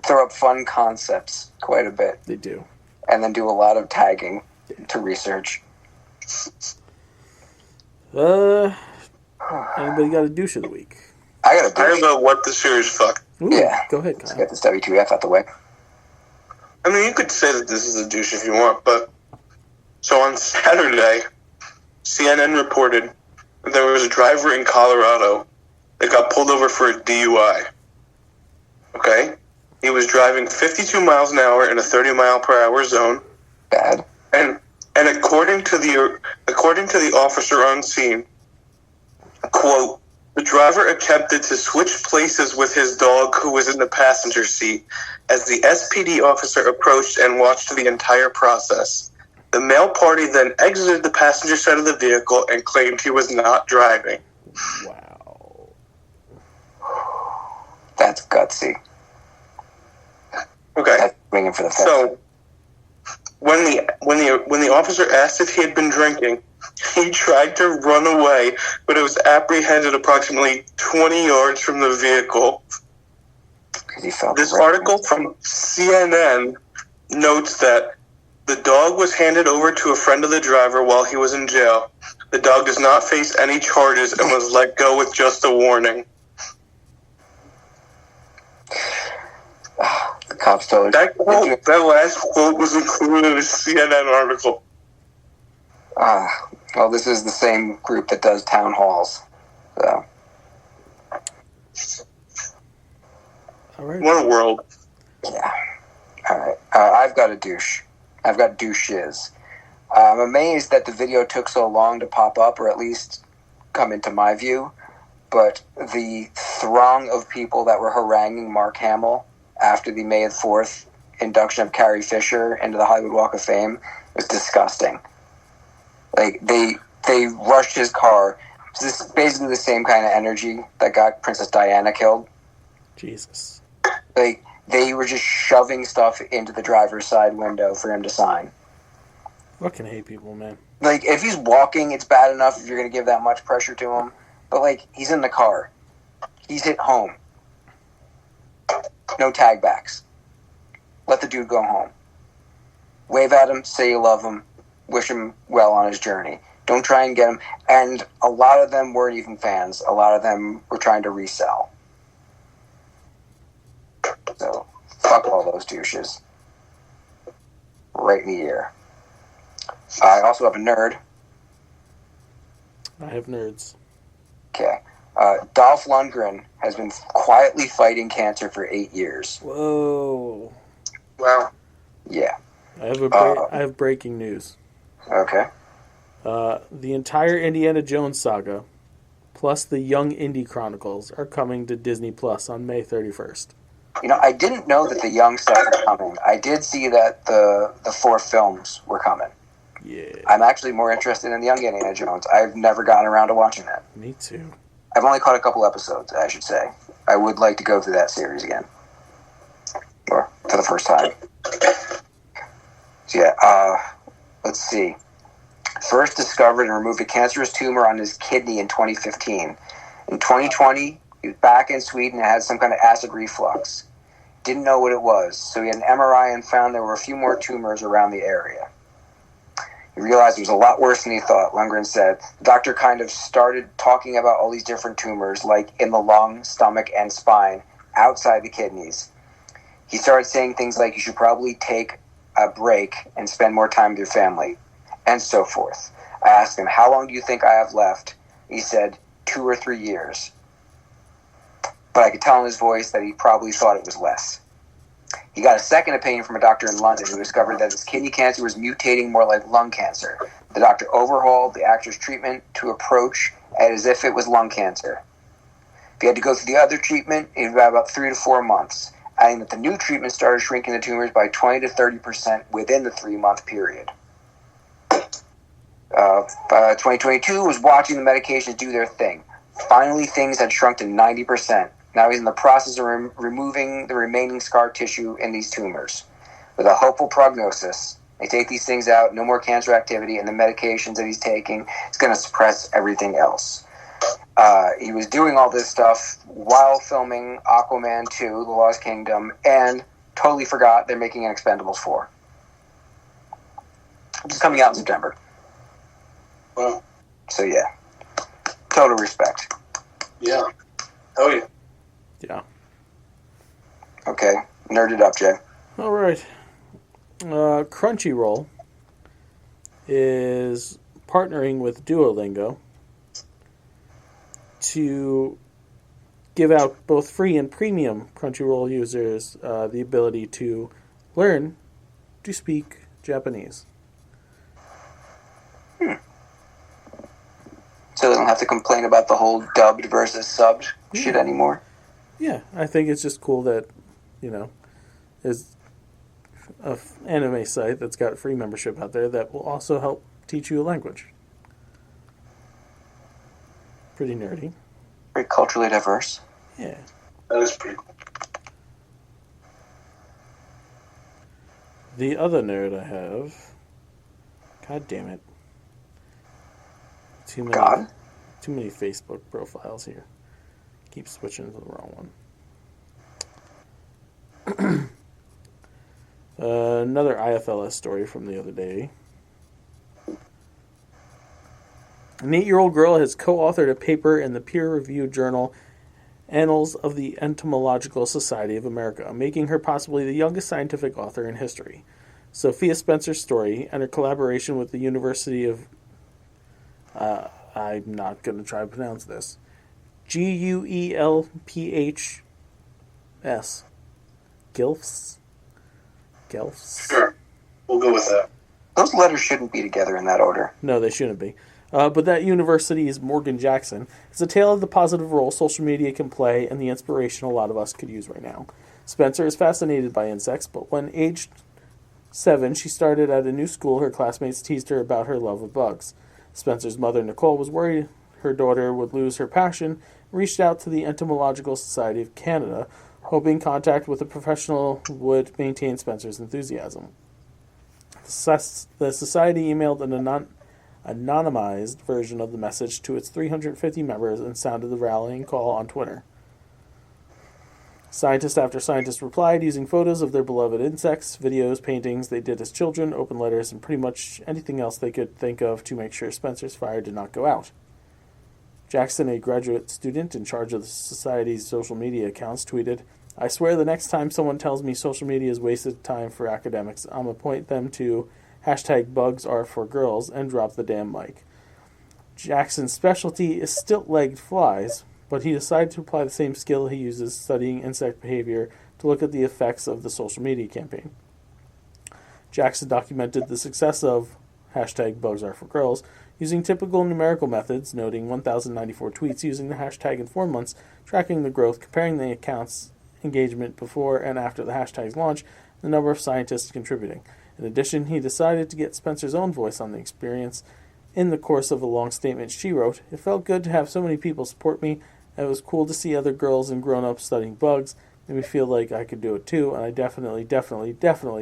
throw up fun concepts quite a bit. They do. And then do a lot of tagging to research. Anybody got a douche of the week? I got a douche. I don't know what the serious fuck. Ooh, yeah. Go ahead, Let's Kyle. get this W2F out the way. I mean, you could say that this is a douche if you want, but... So on Saturday, CNN reported that there was a driver in Colorado that got pulled over for a DUI. Okay? He was driving 52 miles an hour in a 30-mile-per-hour zone. Bad. And according to the officer on scene, quote, the driver attempted to switch places with his dog who was in the passenger seat as the SPD officer approached and watched the entire process. The male party then exited the passenger side of the vehicle and claimed he was not driving. Wow. That's gutsy. Okay. That's swinging for the fence. So when the officer asked if he had been drinking, he tried to run away, but it was apprehended approximately 20 yards from the vehicle. This article from CNN notes that the dog was handed over to a friend of the driver while he was in jail. The dog does not face any charges and was let go with just a warning. The cops told that last quote was included in a CNN article. Well, this is the same group that does town halls. So. All right. What a world. Yeah. All right. I've got a douche. I've got douches. I'm amazed that the video took so long to pop up, or at least come into my view. But the throng of people that were haranguing Mark Hamill after the May 4th induction of Carrie Fisher into the Hollywood Walk of Fame was disgusting. Like, they rushed his car. This is basically the same kind of energy that got Princess Diana killed. Jesus. Like, they were just shoving stuff into the driver's side window for him to sign. Fucking hate people, man. Like, if he's walking, it's bad enough if you're going to give that much pressure to him. But, like, he's in the car. He's hit home. No tag backs. Let the dude go home. Wave at him, say you love him, wish him well on his journey. Don't try and get him. And a lot of them weren't even fans. A lot of them were trying to resell. So, fuck all those douches. Right in the ear. I also have a nerd. I have nerds. Okay. Dolph Lundgren has been quietly fighting cancer for 8 years. Whoa. Wow. Yeah. I have breaking news. Okay. The entire Indiana Jones saga, plus the Young Indy Chronicles, are coming to Disney Plus on May 31st. You know, I didn't know that the young stuff was coming. I did see that the 4 films were coming. Yeah. I'm actually more interested in the young Indiana Jones. I've never gotten around to watching that. Me too. I've only caught a couple episodes, I should say. I would like to go through that series again. Or for the first time. So yeah, let's see. First discovered and removed a cancerous tumor on his kidney in 2015. In 2020, he was back in Sweden and had some kind of acid reflux. Didn't know what it was, so he had an MRI and found there were a few more tumors around the area. He realized it was a lot worse than he thought, Lundgren said. The doctor kind of started talking about all these different tumors, like in the lung, stomach, and spine, outside the kidneys. He started saying things like, you should probably take a break and spend more time with your family, and so forth. I asked him, how long do you think I have left? He said, 2 or 3 years. But I could tell in his voice that he probably thought it was less. He got a second opinion from a doctor in London who discovered that his kidney cancer was mutating more like lung cancer. The doctor overhauled the actor's treatment to approach as if it was lung cancer. If he had to go through the other treatment, it would be about 3 to 4 months, adding that the new treatment started shrinking the tumors by 20 to 30% within the 3-month period. 2022 was watching the medications do their thing. Finally, things had shrunk to 90%. Now he's in the process of removing the remaining scar tissue in these tumors. With a hopeful prognosis, they take these things out, no more cancer activity, and the medications that he's taking is going to suppress everything else. He was doing all this stuff while filming Aquaman 2, The Lost Kingdom, and totally forgot they're making an Expendables 4. Which is coming out in September. Well, so yeah. Total respect. Yeah. Oh yeah. Yeah. Okay. Nerded up, Jay. All right. Crunchyroll is partnering with Duolingo to give out both free and premium Crunchyroll users the ability to learn to speak Japanese. So they don't have to complain about the whole dubbed versus subbed shit anymore? Yeah, I think it's just cool that, there's an anime site that's got free membership out there that will also help teach you a language. Pretty nerdy. Very culturally diverse. Yeah. That is pretty cool. The other nerd I have... God damn it. Too many Facebook profiles here. Keep switching to the wrong one. Another IFLS story from the other day. An 8-year-old girl has co-authored a paper in the peer-reviewed journal Annals of the Entomological Society of America, making her possibly the youngest scientific author in history. Sophia Spencer's story, and her collaboration with the University of... I'm not going to try to pronounce this. Guelphs. Guelphs? Guelphs? Sure. We'll go with that. Those letters shouldn't be together in that order. No, they shouldn't be. But that university is Morgan Jackson. It's a tale of the positive role social media can play and the inspiration a lot of us could use right now. Spencer is fascinated by insects, but when aged 7, she started at a new school. Her classmates teased her about her love of bugs. Spencer's mother, Nicole, was worried her daughter would lose her passion and reached out to the Entomological Society of Canada, hoping contact with a professional would maintain Spencer's enthusiasm. The society emailed an anonymized version of the message to its 350 members and sounded the rallying call on Twitter. Scientist after scientist replied using photos of their beloved insects, videos, paintings they did as children, open letters, and pretty much anything else they could think of to make sure Spencer's fire did not go out. Jackson, a graduate student in charge of the society's social media accounts, tweeted, "I swear the next time someone tells me social media is wasted time for academics, I'm going to point them to #BugsAreForGirls and drop the damn mic." Jackson's specialty is stilt-legged flies, but he decided to apply the same skill he uses studying insect behavior to look at the effects of the social media campaign. Jackson documented the success of #BugsAreForGirls using typical numerical methods, noting 1,094 tweets using the hashtag in 4 months, tracking the growth, comparing the account's engagement before and after the hashtag's launch, and the number of scientists contributing. In addition, he decided to get Spencer's own voice on the experience, In the course of a long statement she wrote, "It felt good to have so many people support me, and it was cool to see other girls and grown-ups studying bugs. Made me feel like I could do it too, and I definitely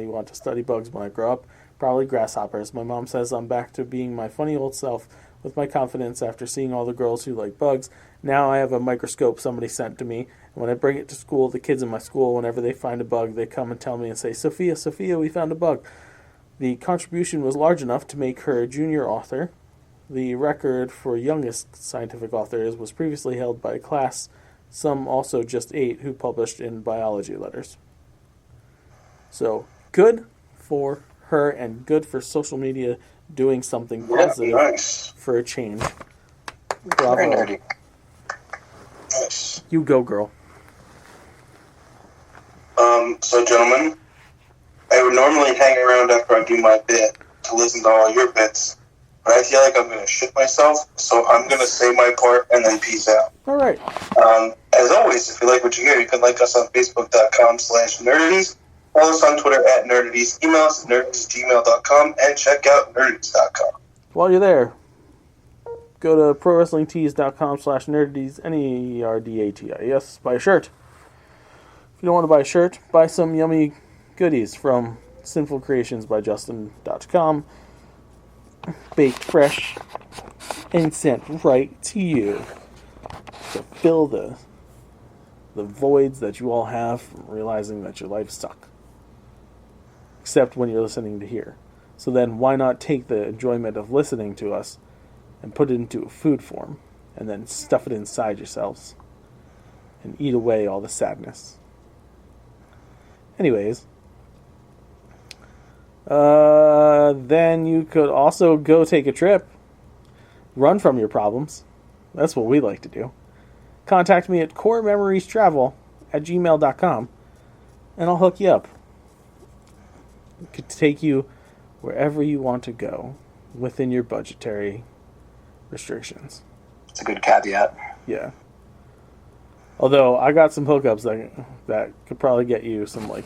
want to study bugs when I grow up. Probably grasshoppers. My mom says I'm back to being my funny old self with my confidence after seeing all the girls who like bugs. Now I have a microscope somebody sent to me, and when I bring it to school, the kids in my school, whenever they find a bug, they come and tell me and say, 'Sophia, Sophia, we found a bug.' The contribution was large enough to make her a junior author. The record for youngest scientific authors was previously held by a class, some also just 8, who published in biology letters." So, good for her and good for social media doing something positive for a change. Bravo. Very nerdy. Nice. You go, girl. So, gentlemen, I would normally hang around after I do my bit to listen to all your bits, but I feel like I'm going to shit myself, so I'm going to say my part and then peace out. All right. As always, if you like what you hear, you can like us on Facebook.com/nerdities, follow us on Twitter @nerdities, email us at nerdities@gmail.com, and check out nerdities.com. While you're there, go to prowrestlingtees.com/nerdities, NERDATIS, buy a shirt. If you don't want to buy a shirt, buy some yummy goodies from sinfulcreationsbyjustin.com, baked fresh and sent right to you to fill the voids that you all have from realizing that your life sucks. Except when you're listening to here. So then why not take the enjoyment of listening to us and put it into a food form, and then stuff it inside yourselves and eat away all the sadness. Anyways, then you could also go take a trip. Run from your problems. That's what we like to do. Contact me at corememoriestravel@gmail.com and I'll hook you up. It could take you wherever you want to go within your budgetary restrictions. It's a good caveat. Yeah. Although I got some hookups that could probably get you some like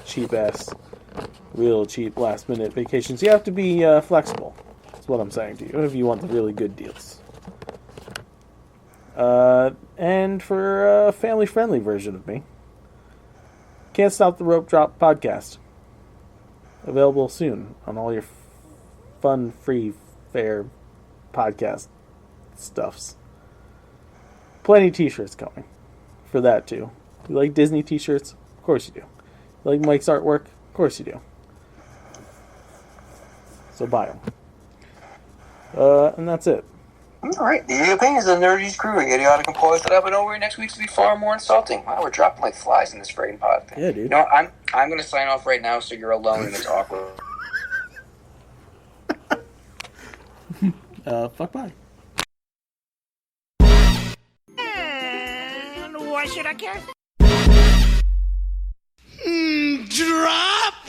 real cheap last minute vacations. You have to be flexible. That's what I'm saying to you if you want the really good deals. And for a family friendly version of me, Can't Stop the Rope Drop podcast. Available soon on all your fun, free, fair podcast stuffs. Plenty of t-shirts coming for that too. You like Disney t-shirts? Of course you do. You like Mike's artwork? Of course you do. So buy them. And that's it. Alright, the opinions of the Nerdies crew are idiotic and poised up and over next week's to be far more insulting. Wow, we're dropping like flies in this friggin' pod thing. Yeah, dude. You know what, I'm gonna sign off right now so you're alone and it's awkward. Fuck bye. And why should I care?